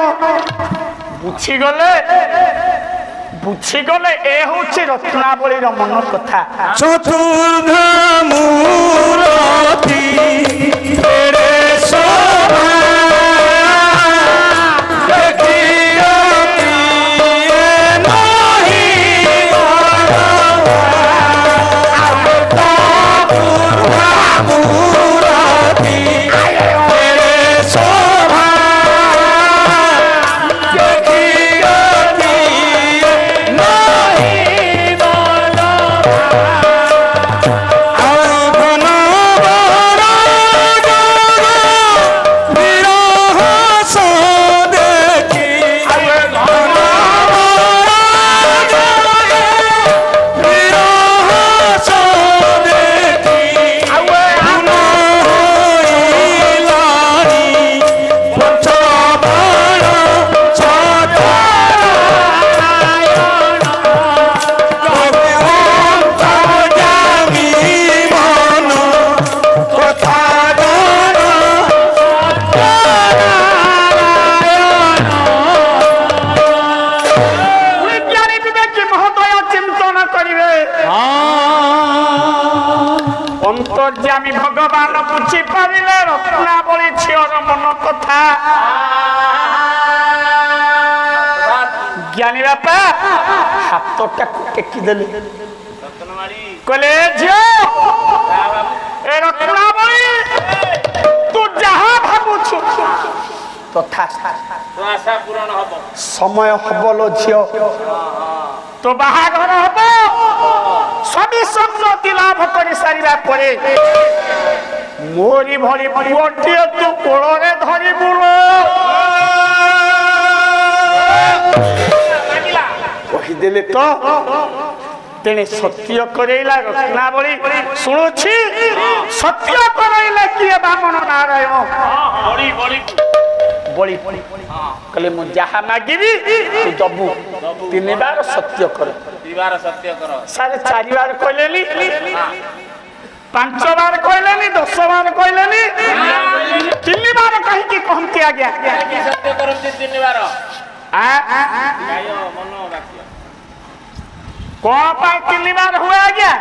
बुझीगले ए हूँ रत्नावली मन कथा चतुर्ध मूर्ति अंतर्यामी भगवान बुझी पारिले रत्नावली झीर मन कथा ज्ञानी बापा हाथटा टेकिदेले कहले झील ए रत्नावली तू जहाँ भावुछु तथा आशा पूर्ण हबो समय हबलो झील तो बाहाघर हबो स्वामी सम्मति लाभ कर सारिबा परे मोरी भरी पुअटिए तू कोଳରେ धरिबुलो कहिदेले तो तेने सत्य करैला रत्नावली शुणुछि सत्य करैला किए बामन नारायण बड़ी कहले मु जहा मागिबी तू दबु 3 बार सत्य कर 3 बार सत्य कर 4.5 बार कहलेनी 5 बार कहलेनी 10 बार कहलेनी 3 बार कहि कि कहंती आ गया सत्य करंती 3 बार गाय मनो वाक्य कोन पाई 3 बार हुआ आ गया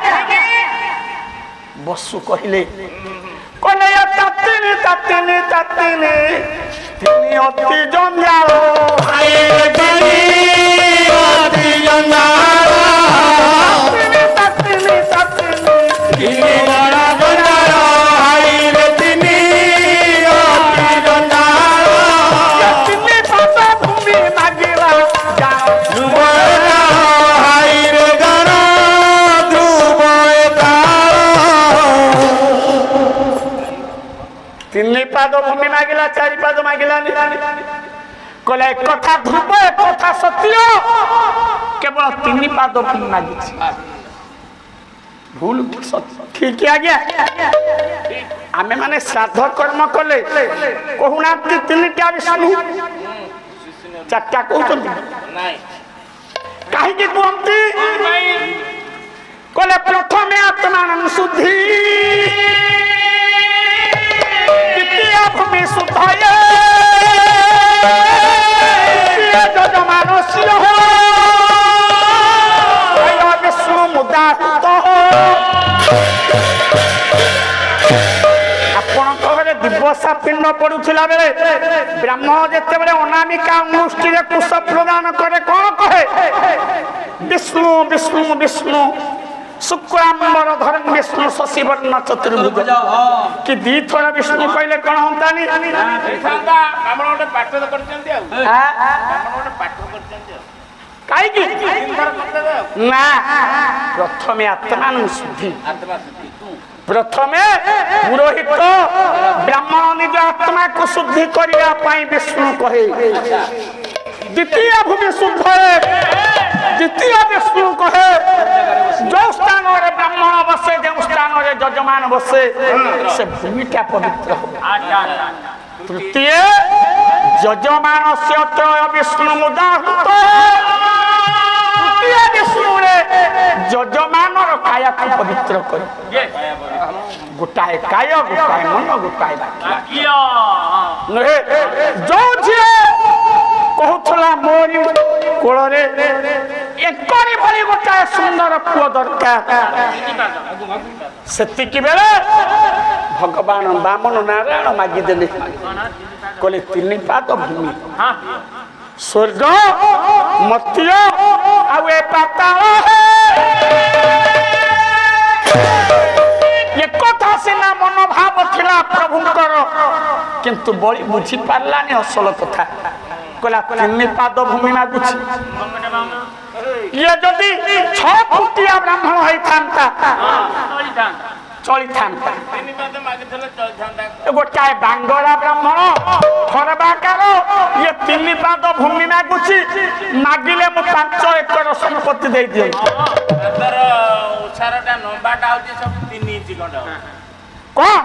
बसु कहले कहले या तातिनी तिनी अति जंजाल आए गई अति जंजाल तातिनी तिनी बड़ा जंजाल आए रे तिनी अति जंजाल तिनी पाता भूमि मागिला जाओ ध्रुवता आए रे गाना ध्रुवता 3 पाद भूमि मागिला 4 पाद मागिला कहले एक कथा ध्रुव एक कथा सत्य केवल 3 पाद भूमि मागिछि भूल ठीक आज्ञा आमे माने श्राद्ध कर्म कले कहूना 3टा विष्णु 4टा कहउछन नहीं काहे कि कहंती कले प्रथमे आत्मान शुद्धि द्वितीय भूमि शुद्धय यजमानस्य विष्णु मुदाहृत दिवसा पिंड पड़ुला बेले ब्राह्मण जिते बड़े अनामिका अंगुष्ठी कुश प्रदान करे कौन कहे विष्णु विष्णु विष्णु शुक्रांबर धरन विष्णु शशिवर्ण चतुर्भुज कि 2 थोड़ा विष्णु कहले कौन होतानी ना प्रथमे आत्मान शुद्धि प्रथमे पुरोहित ब्राह्मण निज आत्मा को शुद्धि करने विष्णु कहे द्वितीय भूमि शुद्ध द्वितीय विष्णु कहे जो स्थान ब्राह्मण बसे जो स्थान यजमान बसे से भूमिटा पवित्र हो तृतीय यजमान से विष्णु मुदाहृत यजमान काया को पवित्र कर गोटाए काय गोटाए मन गोटाए जो झील कहूला मोरी कोल एकरी भली गोटाए सुंदर पुओ दरकार सेतिकी बेले भगवान बामन नारायण मागिदेले कहले 3 पाद भूमि स्वर्ग मर्त्य आउ ए पाताल एक कथा सिना मनोभाव थिला प्रभुंकर किंतु बड़ी बुझी पारलानी असल कथा कहला 3 पाद भूमि मागुछि ये जदि 6 फुटिया ब्राह्मण होई थांता चली थांता गोटाए बांगड़ा ब्राह्मण खरबाकार ये 3 पाद भूमि मागुछि मागिले मु 5 एकर संपत्ति दे दियो उछारटा नंबाटा होची सब 3 इंच खंड कोन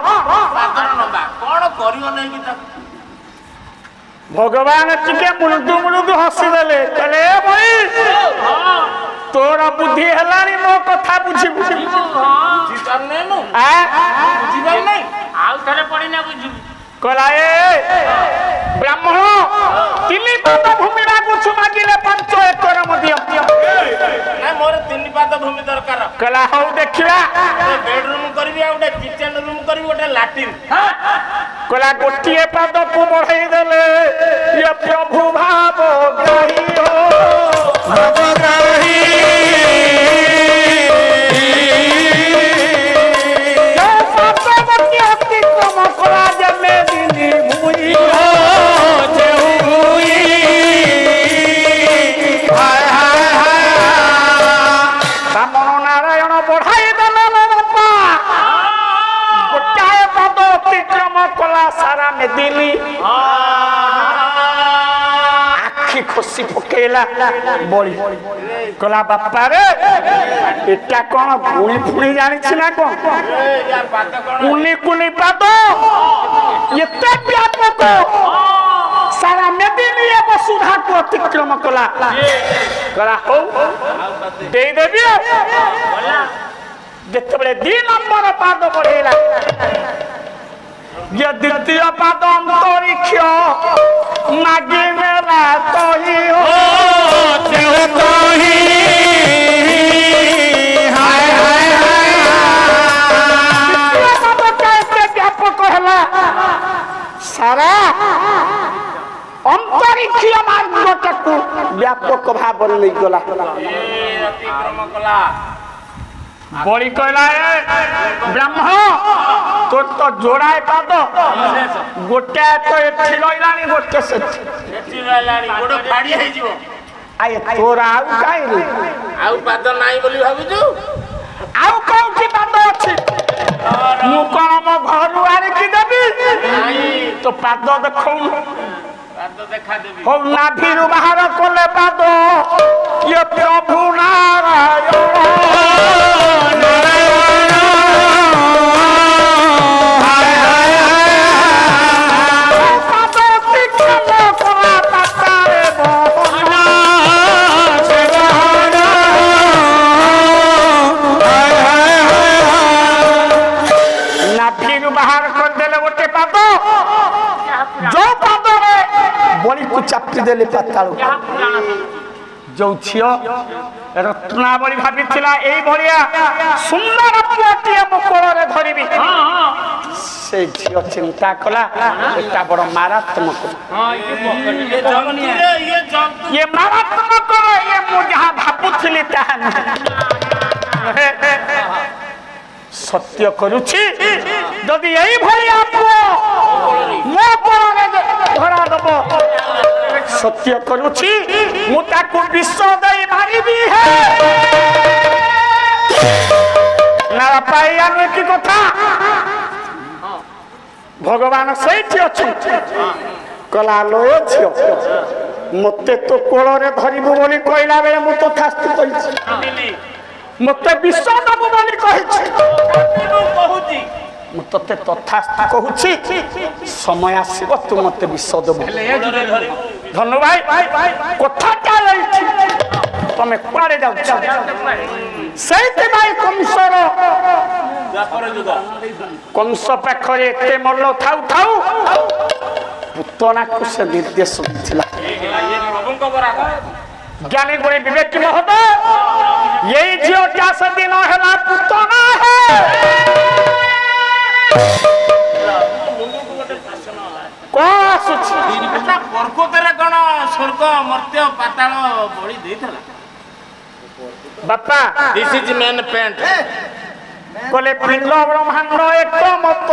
पादर नंबा कोन करियो नै कि भगवान टिके मुलुदु मुलुदु हसी देले कहले भाई तोरा बुद्धि हलानी मो कथा बुझी बुझी बुझितर नै नु बुझितर नै आउ थरे पड़ी ना बुझी कलाए ब्राह्मण 3 पाद भूमि मागुछु मागिले 5 एकर मध्य ना मोर 3 पाद भूमि दरकार कला हौ देखिबा बेडरूम करबी आ उडे किचन रूम करबी उडे लैट्रिन कला गोटिए पाद को बढ़ाई देले ये प्रभु भाव ग्राही हो भाव ग्राही सारा में दिली आखि खुशी पकेला बड़ी कला बापा रे एटा कोन गुणी फुणी जानि छी ना कोन कुनी कुनी पाद एते व्यापक सारा में दिली ए वसुधा को अतिक्रम कला कला हो दे देबी जते बले 2 नंबर पाद बढ़ेला ये द्वितीय पाद अंतरिक्ष मागी मेला तो ही हो तो ही हाय हाय हाय कैसे व्यापक है सारा अंतरिक्ष मार्ग को व्यापक भाव नहीं गला अतिक्रम कला बड़ी कहला ब्राह्मण तो जोड़ाए पाद गोटे तो एठी रहिलानी गोटे सेठी रहिलानी गोड़ फाड़ी हे जीवो आय तोरा आउ काई रे आउ पाद नाही बोली भाबुजु आउ कोठी पाद अछि मु कोन म घरु आरे की देबी नाही तो पाद देखौ पाद देखा देबी हो नाभिरु बाहर कोले पाद ये प्रभु नारायण चापी देले पाताल जो झील रत्नावली भाभी सुंदर पुआटिए मो कोଳରେ धरिबी से झील चिंता कला एटा बड़ मारात्मक ये मारात्मक ये मु जहाँ भाबुथिली ताहा सत्य करुछि जदि एई भलिया पुओ मो कोଳରେ धरा दबो सत्य करुछि मु ताकू विश्व दई मारिबी है ना पाइयानु की कथा भगवान सहित अछि कला लोय छियो मते तो कोଳରେ धरिबु बोली कहला बेले मु तो थास्ती कहिछि मते विश्व दबु बोली कहिछि कहूछि मु तते तथास्ती कहूछि समय आसीब तू मते विश्व दबु धनु भाई कथा क्या लइछि तमे कुआरे जाउ सहित भाई कंस पाखरे एते मल्ल थाउ थाउ पुतना को से निर्देश दिला ज्ञानी गुणी विवेक महोदय यही झील क्या से दिन है पुतना है कौन आसुछि प्रकृतरे कौन स्वर्ग मर्त्य पाताल बळी देइथला बापा दिस इज मेन पेंट बोले पिंड ब्रह्मांड एक मत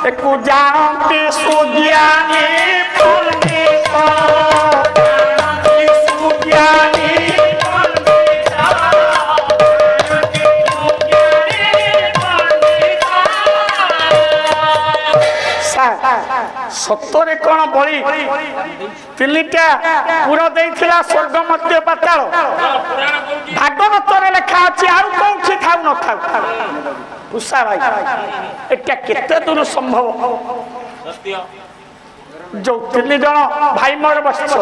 एक जानती सुज्ञानी पंडित सुज्ञानी सत्तरे कौन बड़ी तीनटा पुर देइथिला स्वर्ग मध्य पाताल भागवत लेखा अछि आउ कोठी थाउ न थाउ पुसा भाई एटा केते दूर संभव सत्य जो तीन जन भाई मोर बसछ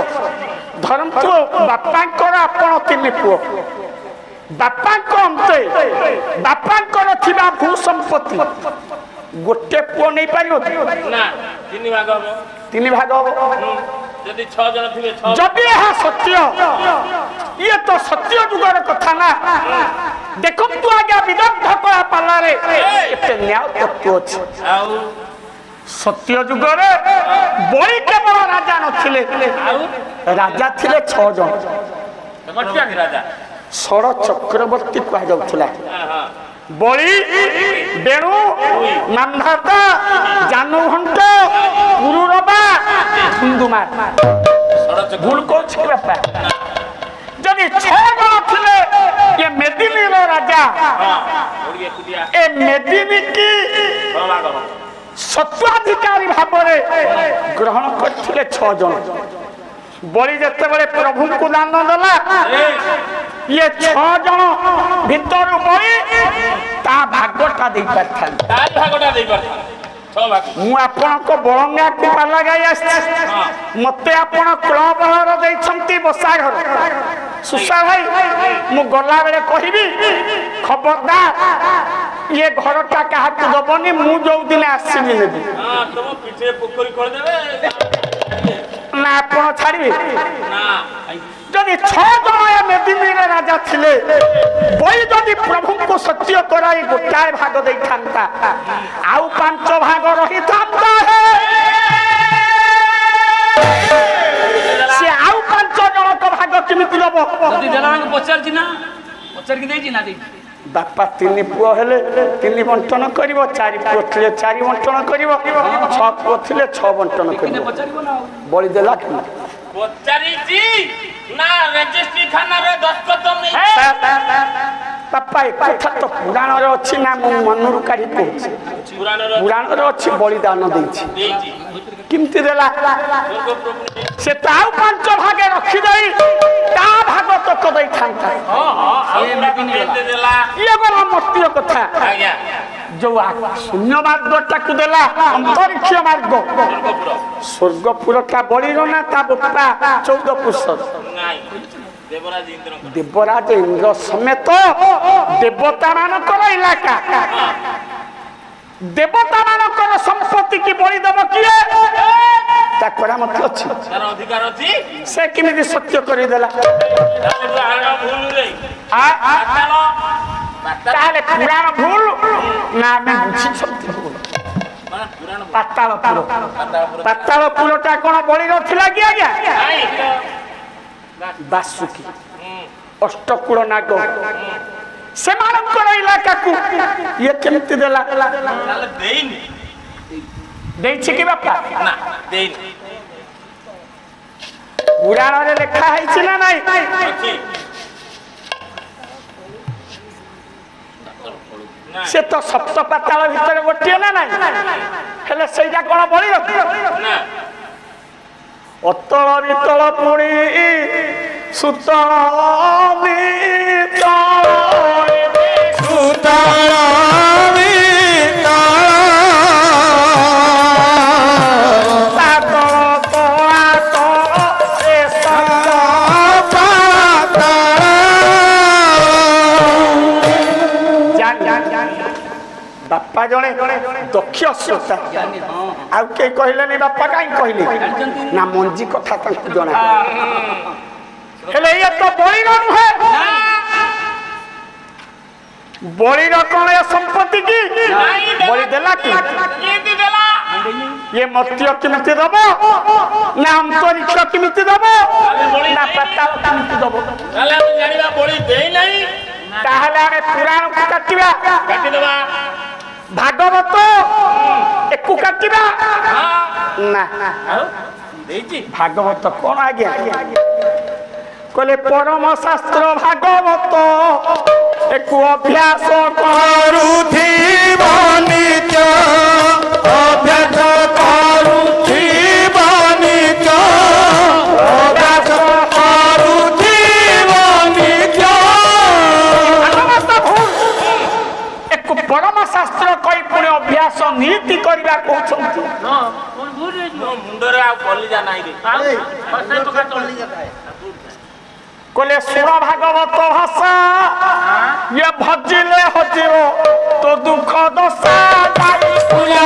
धरमपुर बापा आपण तीन पुओ बापा अंते बापा थिबा भू संपत्ति गोटे पुओ नहीं पाइनो ना तीन भाग हो यदि 6 जन थिबे 6 जदि यह सत्य ये तो सत्य जुगर कथा ना देखो तू आगे विदग्ध कला पाला रे एते न्याय तत्व अछि आउ सत्य जुगरे बड़ी केवल राजा नथिले राजा थिले 6 जन मटिया राजा षड़ चक्रवर्ती कहा जाउथला बड़ी बेणु मामधाता जानुघंट गुरुरबा धुंदुमार भूल को बापा जदि 6 जन थिले ये मेदिनी राजा ए मेदिनी की सत्वाधिकारी भावरे ग्रहण करथिले 6 जन बड़ी जते बड़े प्रभु को दान दला ये 6 जन भीतर बड़ी ता भागटा दे पाथाल भागटा दे पाथाल 6 भाग मु आपन को बळंगा को पाला गाय आछि मते आपन क्लब हर दैछंती बसा घर सुसा भाई मु गला बेले कहिबी खबरदार ये घरटा काहा को दबनी मु जो दिन आसीबी नेबी हां तुम पीछे पोखरी खोल देबे ना आपन छाड़बी ना जदि 6 जन मेदिनी राजा थिले बई जदि प्रभु को सत्य कराई गोटाए भाग दे थांता आउ 5 भाग रही थांता है से आउ 5 जन को भाग किमिति लबो जदि जलांग पचार छी ना पचार की देई छी ना देई बापा 3 पुओ हेले 3 बंटन करिवो 4 पुओ थिले 4 बंटन करिवो 6 पुओ थिले 6 बंटन करिवो पचारिबो ना बळी देला कि पचारी जी ना रजिस्ट्री खाना रे दस्तखत नहीं ବାପା ଏ କଥା ତ ପୁରାଣରେ ଅଛି ନା ମୁଁ ମନରୁ କାଢି କହୁଛି ପୁରାଣରେ ଅଛି ବଳିଦାନ ଦେଇଛି କେମିତି ଦେଲା ସେ ତା ଆଉ 5 ଭାଗେ ରଖିଦେଇ ତା ଭାଗ ତକ ଦେଇଥାନ୍ତା ଇଏ ଗଲା ମସ୍ତିର କଥା ଯୋଉ ଶୂନ୍ୟ ମାର୍ଗଟାକୁ ଦେଲା ଅନ୍ତରିକ୍ଷ ମାର୍ଗ ସ୍ୱର୍ଗପୁରଟା ବଳିର ନା ତା ବାପା 14 ପୁରୁଷ ଦେବରାଜ ଇନ୍ଦ୍ର ସମେତ ଦେବତା ମାନଙ୍କର ଇଲାକା ଦେବତା ମାନଙ୍କର ସମ୍ପତ୍ତି କି ବଳି ଦେବ କିଏ ତା କରାମତି ଅଛି ସେ କେମିତି ସତ୍ୟ କରିଦେଲା ତାହେଲେ ପୁରାଣ ଭୁଲ ନା ଆମେ ବୁଝିଛନ୍ତି ଭୁଲ ପାତାଳପୁରଟା କଣ ବଳିର ଥିଲା କି ଆଜ୍ଞା ବାସୁକି ଅଷ୍ଟକୂଳ ନାଗ ସେମାନଙ୍କର ଇଲାକାକୁ ଇଏ କେମିତି ଦେଲା ଦେଇଛି କି ବାପା ପୁରାଣରେ ଲେଖା ହେଇଛି ନା ନାଇଁ ସେ ତ ସପ୍ତ ପାତାଳ ଭିତରେ ଗୋଟିଏ ନା ନାଇଁ ହେଲେ ସେଇଟା କଣ ବଳି ଅତଳ ବିତଳ ପୁଣି ସୁତଳ ବାପା ଜଣେ ଦକ୍ଷ ଶ୍ରୋତା ଆଉ କେହି କହିଲେନି ବାପା କାହିଁ କହିଲେ ନା ମଞ୍ଜି କଥା ତାଙ୍କୁ ଜଣା ହେଲେ ଇଏ ତ ବଳିର ନୁହେଁ ବଳିର କଣ ଏ ସମ୍ପତ୍ତି କି ବଳି ଦେଲା କି ये मत्स्य केमिति दबो ना अंतरिक्ष केमिति दबो ना पाताल केमिति दबो ताले हम जानिबा बोली देई नहीं ताहले आमे पुराण को काटिबा काटि देबा भागवत एकु काटिबा ना देइची भागवत कोन आज्ञा कहले परम शास्त्र भागवत एकु अभ्यास करुथि बनिच अभ्यास करुथि बनिच अभ्यास करुथि बनिच भागवत भूल एकु परम शास्त्र कई पुणे अभ्यास नीति करबा कहउछंती हां कोन भूल रे मुंडरे आ कलिजा नाही रे फसे पका कलिजा खाए कहले सुण भागवत भाषा ये भजिले हजिव तो दुख दशा जाई फुला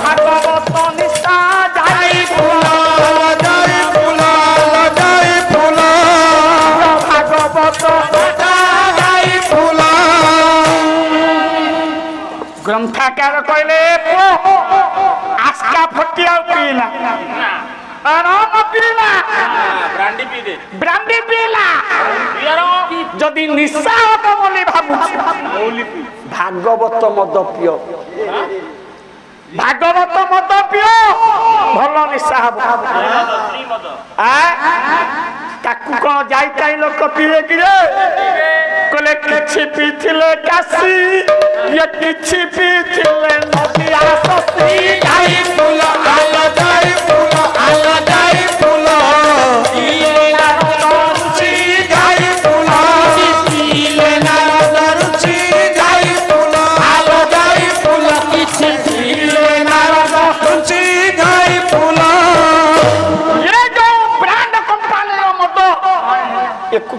भागवत निशा जाई फुला भागवत ग्रंथाकार कहले आस्का फटिया पीला आराम पीला ब्रांडी पीला जदि निशा हब बोली भाबुछि भागवत मद पिय भागवत मद पिय भल निशा हब ताकू कोन जाई ताई लोक पिए कि रे कहले किछि पीथिले काशी ये किछि पीथिले नदिया ससी जाई फुला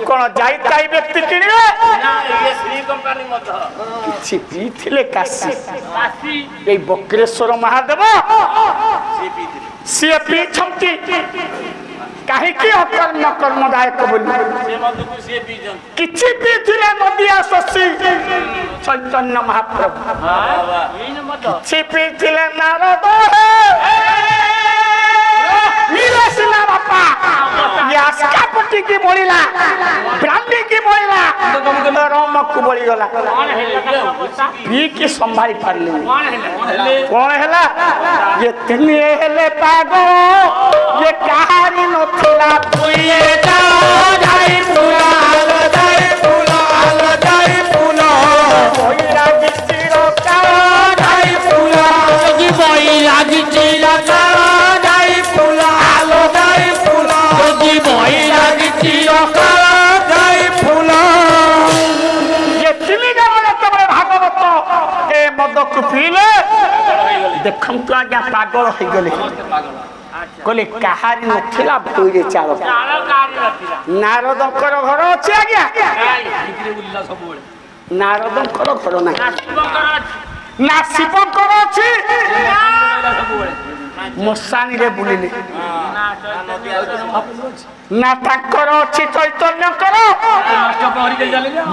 कोन जाई ताई व्यक्ति किनिबे ना ये श्री कंपनी मत किछि पीथिले काशी ए बक्रेश्वर महादेव सी पीछंती काहे की अकर्म कर्मदायक बोली से मत को से पीजन किछि पीथिले नदिया शशि चैतन्य महाप्रभु हां ई न मत किछि पीथिले नारद नीलेशिला बापा ଗ୍ୟାସ କାପଟି କି ବଳିଲା ବ୍ରାଣ୍ଡି କି ବଳିଲା ରମକୁ ବଳିଗଲା ପିଇକି ସମ୍ଭାଳି ପାରିଲି କଣ ହେଲା ଯେ ତିନି ହେଲେ ପାଗ ଯେ କାହାରି ନଥିଲା मदक पीले देखु आज्ञा पागल हो गले कहले कहारी नथिला भूरे चाल नारदकर घर अच्छे आज्ञा नारदकर घर ना ना शिवकर अच्छी मशानी रे बुलिले ना ताकर अच्छी चैतन्य कर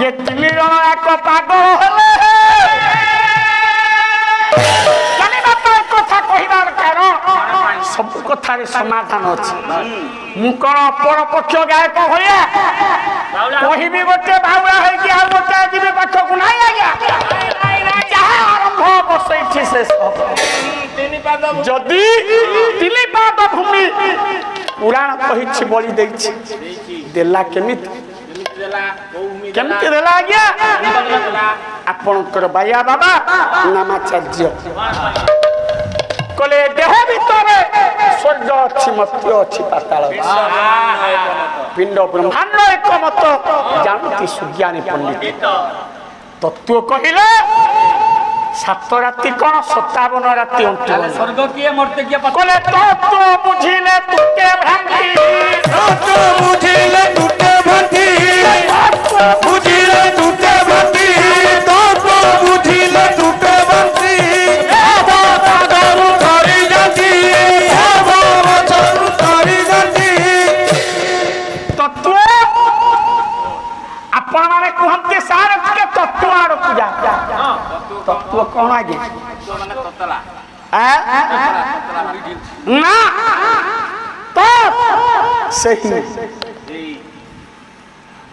ये तीन जन एक पागल हेले कथा कहबार कारण सब कथार समाधान अच्छे मु कौन अपर पक्ष गायक भाया कहबी गोटे बाउला गोटे जीवी पाखक ना आज्ञा जहाँ आरंभ बसई शेष जदि तीन पाद भूमि पुराण कही बलि देला केमिति देला आज्ञा आपणकर बाया बाबा नामाचार्य कले देह भीतर स्वर्ग अच्छी मत्य अच्छी पाताल पिंड ब्रह्मांड एक मत जानती सुज्ञानी पंडित तत्व कहले 7 राति कौन 57 राति स्वर्ग किए मरते किए कले तत्व बुझिले तुके भ्रांति तत्व बुझिले तुके भ्रांति बुझिले तुके भ्रांति तत्व बुझिले तुके भ्रांति आपण माने कहते सार के तत्व आड़ पूजा तत्व कौन आगे ना तो सही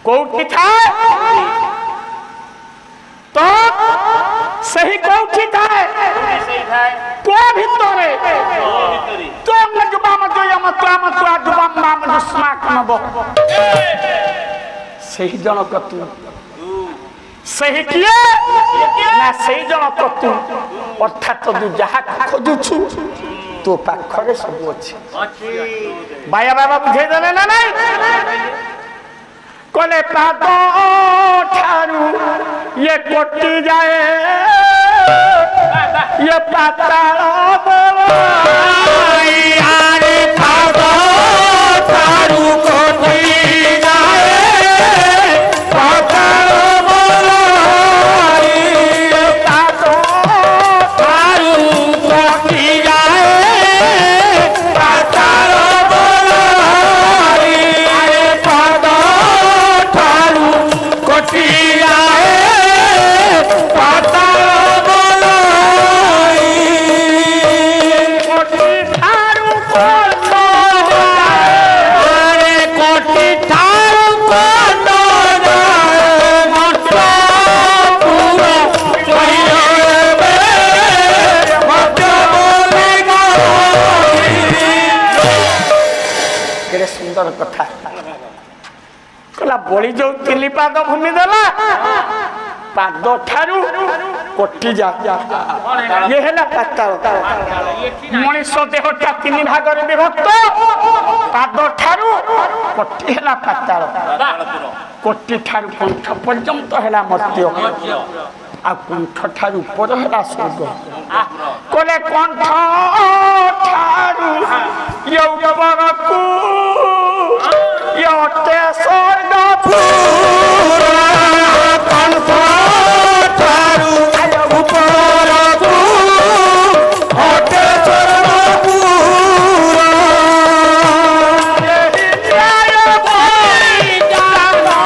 कोठी था तो सही कोठी था तो भितरे तो नजुबा मत यम तो मत जुबाम नाम दुस्मा कनबो सही जनक तू सही किए ना सही जनक तू अर्थात तू जहा खोजुछु तो पाखरे सब अछि बाया बाबा बुझे देले ना नहीं कोले पाद ठारू ये कोटी जाए ये पाताल बोलाई आरे पाद ठारू कोटी कथा कला बड़ी जो 3 पाद भूमि देला पाद ठारू कोटी जा ये हैला पाताल मनीष देहटा 3 भाग रे विभक्त पाद ठारू कोटी हैला पाताल कोटी ठारू कंठ पर्यंत हैला मर्त्य आ कंठ ठारू ऊपर हैला स्वर्ग कोले कंठ ठारू ये ऊपर को योटे स्वर्ग पूरा कंठ ठारू ऊपर को होटे स्वर्ग पूरा जय भाई जाना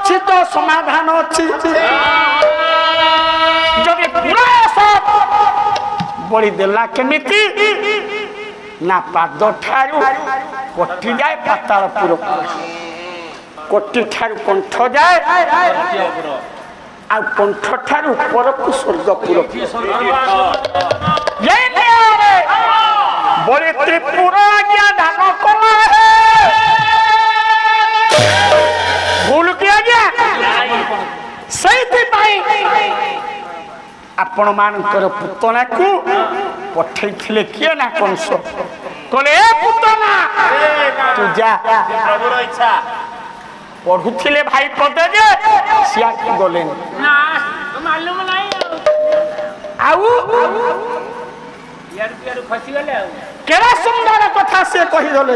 ଅଛି ତ ସମାଧାନ ଅଛି ଯଦି ପ୍ରୟାସ ବଳି ଦେଲା କେମିତି ନା ପାଦ ଠାରୁ କୋଟି ଯାଏ ପାତାଳପୁର କୋଟି ଠାରୁ କଣ୍ଠ ଯାଏ ଆଉ କଣ୍ଠ ଠାରୁ ଉପରକୁ ସ୍ୱର୍ଗପୁର বলে ত্রিপুরা আজ্ঞা দান কলা ভুল কি আজ্ঞা সেইপাই আপন মানকর পুতনাকু পঠাইছিলে কিয়ে না কংস কলে এ পুতনা তু যা ପ୍ରଭୁର ଇଚ୍ଛା পড়ুଥିଲେ ভাই পদে যে সিয়া গলেন না মালুম নাই আউ ইয়ার পিয়ার খসি গলে আউ কেরা সুন্দর কথা সে কহি গলে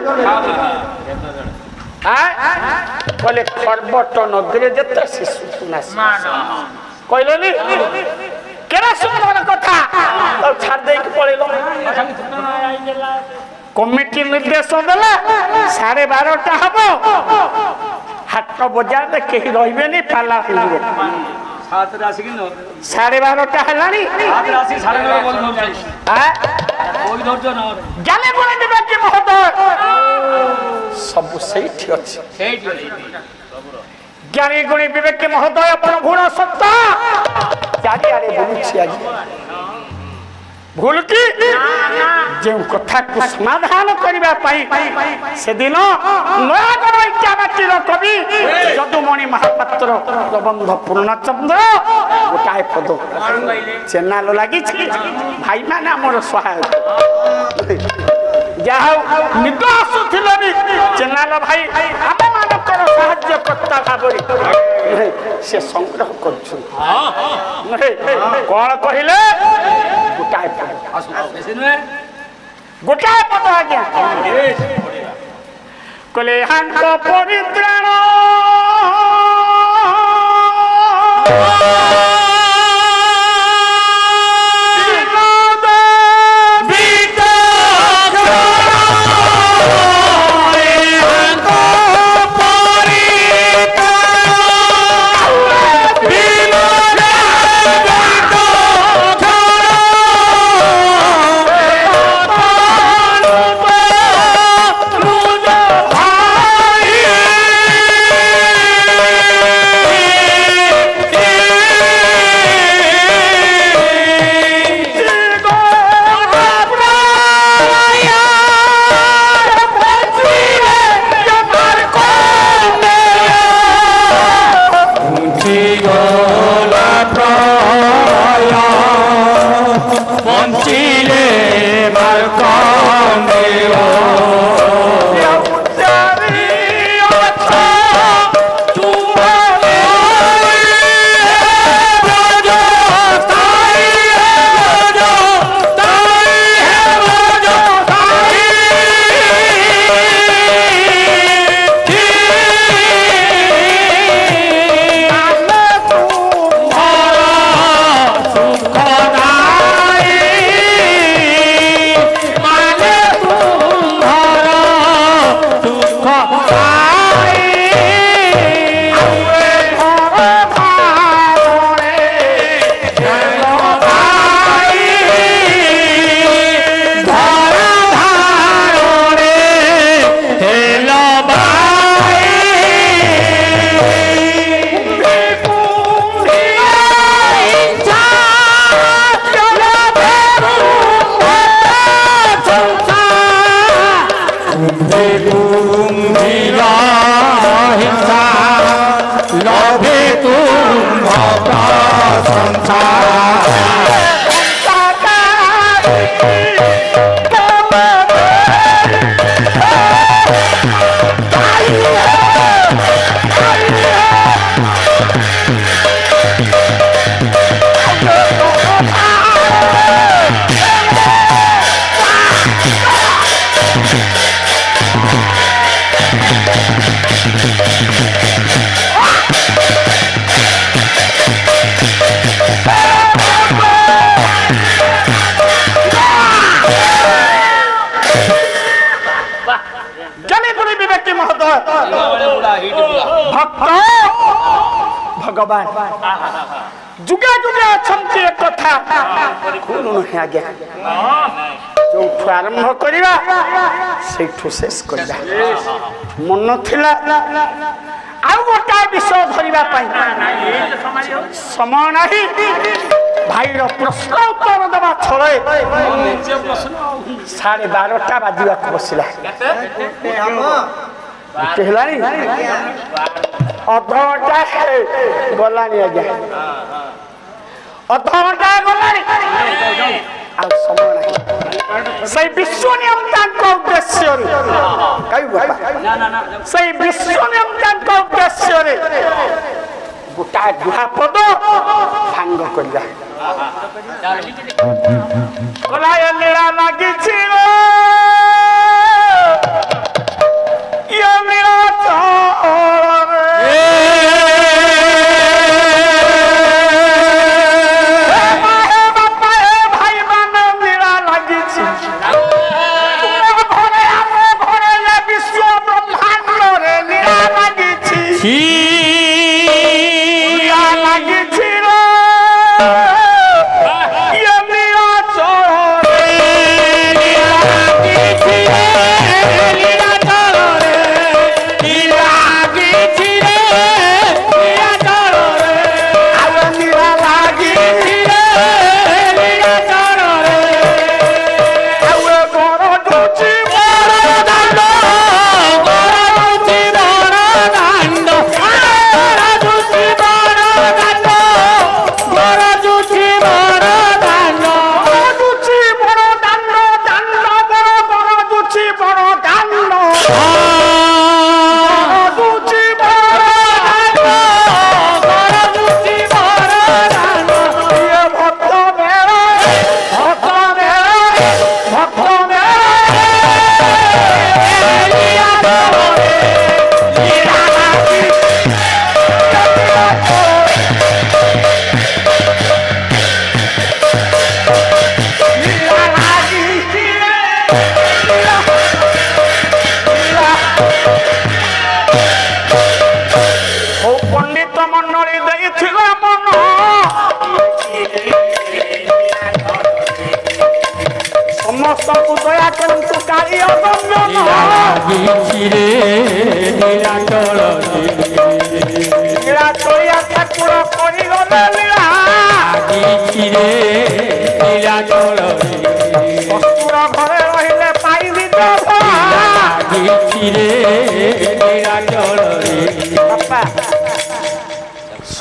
বলে খর্বট নদীরে যেতে শিশু কইলেনি কেরা সুন্দর কথা ছাড় দেই পড়িল কমিটি নির্দেশ দেলা 12:30 হব হাট বজারে কেহি রইবেনি পালা হইব 12:30 হেলানি জানে বলে দেবে কি মহোদয় সবু সেইটি আছে জ্ঞানী গুণী বিবেক মহোদয় প্রভুর সত্তা চারিআড়ে বুলুছি আজ ভুল কি যে কথা সমাধান করা সেদিন নয়াগড় ইটাবাটির কবি যদুমণি মহাপাত্র প্রবন্ধ পূর্ণচন্দ্র গোটাଏ পদ চেনাল লাগিছি ভাই মানে আমার সহায়ক যা নিদ আসুলে বি চেনাল ভাই আমি মানকর সাহায্যকর্তা ভাবে সে সংগ্রহ করছেন কଣ কহিলে গোটাଏ পদ গোটাଏ পদ আজ্ঞা কলে হাঙ্ক পরিত্রাণ ভক্ত ଭଗବାନ ଯୁଗେ ଯୁଗେ ଅଛନ୍ତି ଏ କଥା ଭୁଲ ନୁହେଁ ଆଜ୍ଞା। ଯୋଉଠୁ ଆରମ୍ଭ କରିବା ସେଇଠୁ ଶେଷ କରିବା। ମନ ଥିଲା ଆଉ ଗୋଟାଏ ବିଷୟ ଧରିବା ପାଇଁ ସମୟ ନାହିଁ। ଭାଇର ପ୍ରଶ୍ନ ଉତ୍ତର ଦେବା ଛଳେ 12:30 ବାଜିବାକୁ ବସିଲା। ହେଲାଣି ଅଧଘଣ୍ଟା ଗଲାଣି ଆଜ୍ଞା, ଅଧଘଣ୍ଟା ଗଲାଣି ଆଉ ସମୟ ନାହିଁ। ସେଇ ବିଶ୍ୱ ନିୟନ୍ତାଙ୍କ ଉଦ୍ଦେଶ୍ୟରେ ସେଇ ବିଶ୍ୱ ନିୟନ୍ତାଙ୍କ ଉଦ୍ଦେଶ୍ୟରେ ଗୋଟାଏ ଗୁହାପଦ ସାଙ୍ଗ କରିବା। ଲୀଳା ଲାଗିଛି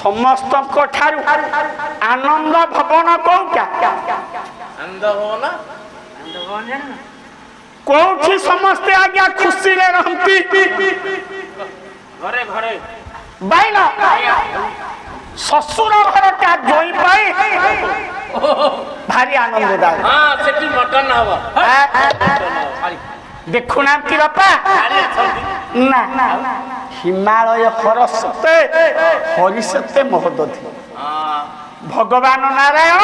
समस्त आनंद भवन कौटा कौटी समस्ते आज्ञा खुशी रे रहती घरे घरे बाइन ससुर घर टा जोई पाई भारी आनंददायक। हां सेठी मटन हवा देखुना कि बापा ना हिमालय हरसते हरिसते महोदधि भगवान नारायण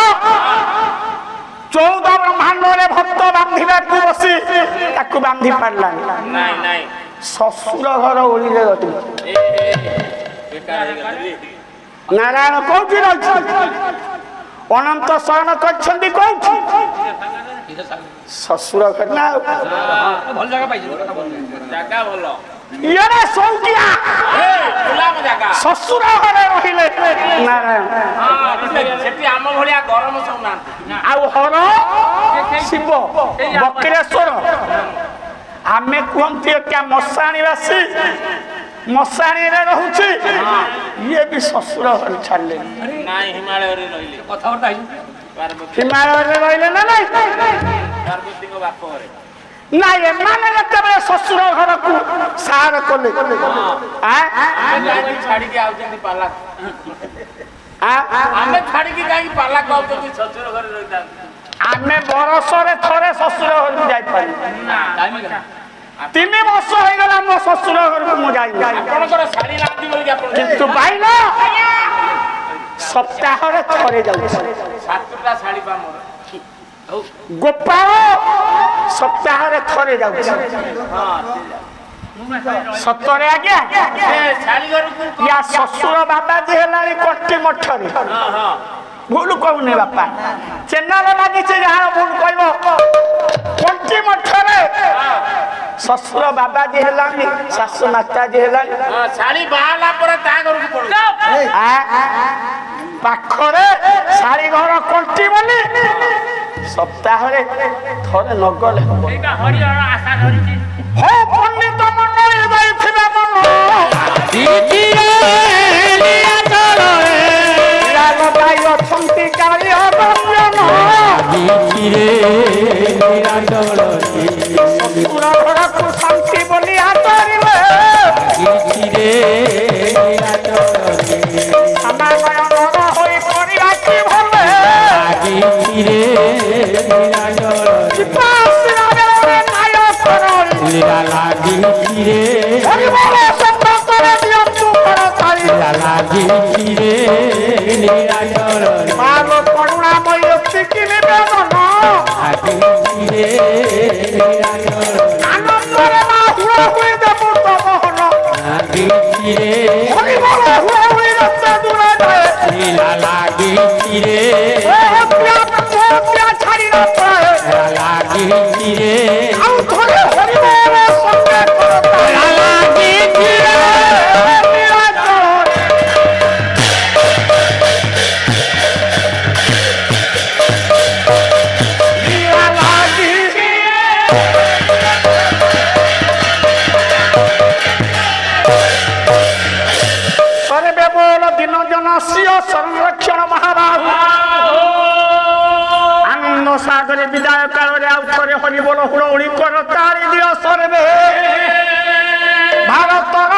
14 ब्रह्मांड भक्त बांधा बसी ताकू बांधि पार्ला ससुर घर ओली नारायण कौटी रही अनंत शयन कर ससुर घर ना इे सौकिया ससुर घर रही नारायण हर शिव बकिरेश्वर आमे कहती क्या मशाणीवासी मशाणी रोचे ये भी ससुर घर छाड़े हिमालय रही ना ना एमाने ससुर घर को सार कले आमे बरसरे थरे ससुर घर को जाई पारी 3 वर्ष हो गला मो ससुर घर को मु जाई किंतु भाई ना सप्ताह रे थरे जाउ 7टा साड़ी पा मोर गोपाल सप्ताह रे थरे जाउ ସତରେ ଆଜ୍ଞା ସେ ଶାଳୀ ଘରକୁ ୟା ଶ୍ୱଶୁର ବାବାଜୀ ହେଲାଣି କଣ୍ଟି ମଠରେ ଭୁଲ କହୁନି ବାପା ଚେନାଲ ଲାଗିଛି ଯାହାର ଭୁଲ କହିବ କଣ୍ଟି ମଠରେ ଶ୍ୱଶୁର ବାବାଜୀ ହେଲାଣି ଶାଶୁ ମାତାଜୀ ହେଲାଣି ଶାଳୀ ବାହା ହେଲା ପରେ ତା ଘରକୁ ପଳଉଛି ପାଖରେ ଶାଳୀ ଘର କଣ୍ଟି ବୋଲି ସପ୍ତାହରେ ଥରେ ନଗଲେ ହବ ହରିହର ଆଶା ଧରିଛି ହେ ପଣ୍ଡିତ ମନ ଯାଇଥିବା ମନ ଭାଇ ଅଛନ୍ତି କାଳି ଘରକୁ ଶାନ୍ତି ବୋଲି ଆଦରିବେ ସମାଗୟନ ହୋଇ କରିବା କି ଭଲ କରୁଣାମୟ ଶିଖିଲି ବେଦନ ଆନନ୍ଦରେ ମା ହୁଏ ହୁଏ ଦେବୁ ତ ମୋହନ ହରିବଳ ହୁଏ ହୁଏ ରକ୍ତ ଦୂର ଯାଏ ଛାଡ଼ି ନଥାଏ ଆଉ ଥରେ ହରିବଳ ସଙ୍ଗେ ସଂରକ୍ଷଣ ମହାବାହୁ ଆନନ୍ଦ ସାଗରେ ବିଦାୟ କାଳରେ ଆଉ ଥରେ ହରିବୋଲ ହୁଳହୁଳି କର ତାଳି ଦିଅ ସର୍ବେ ଭାରତର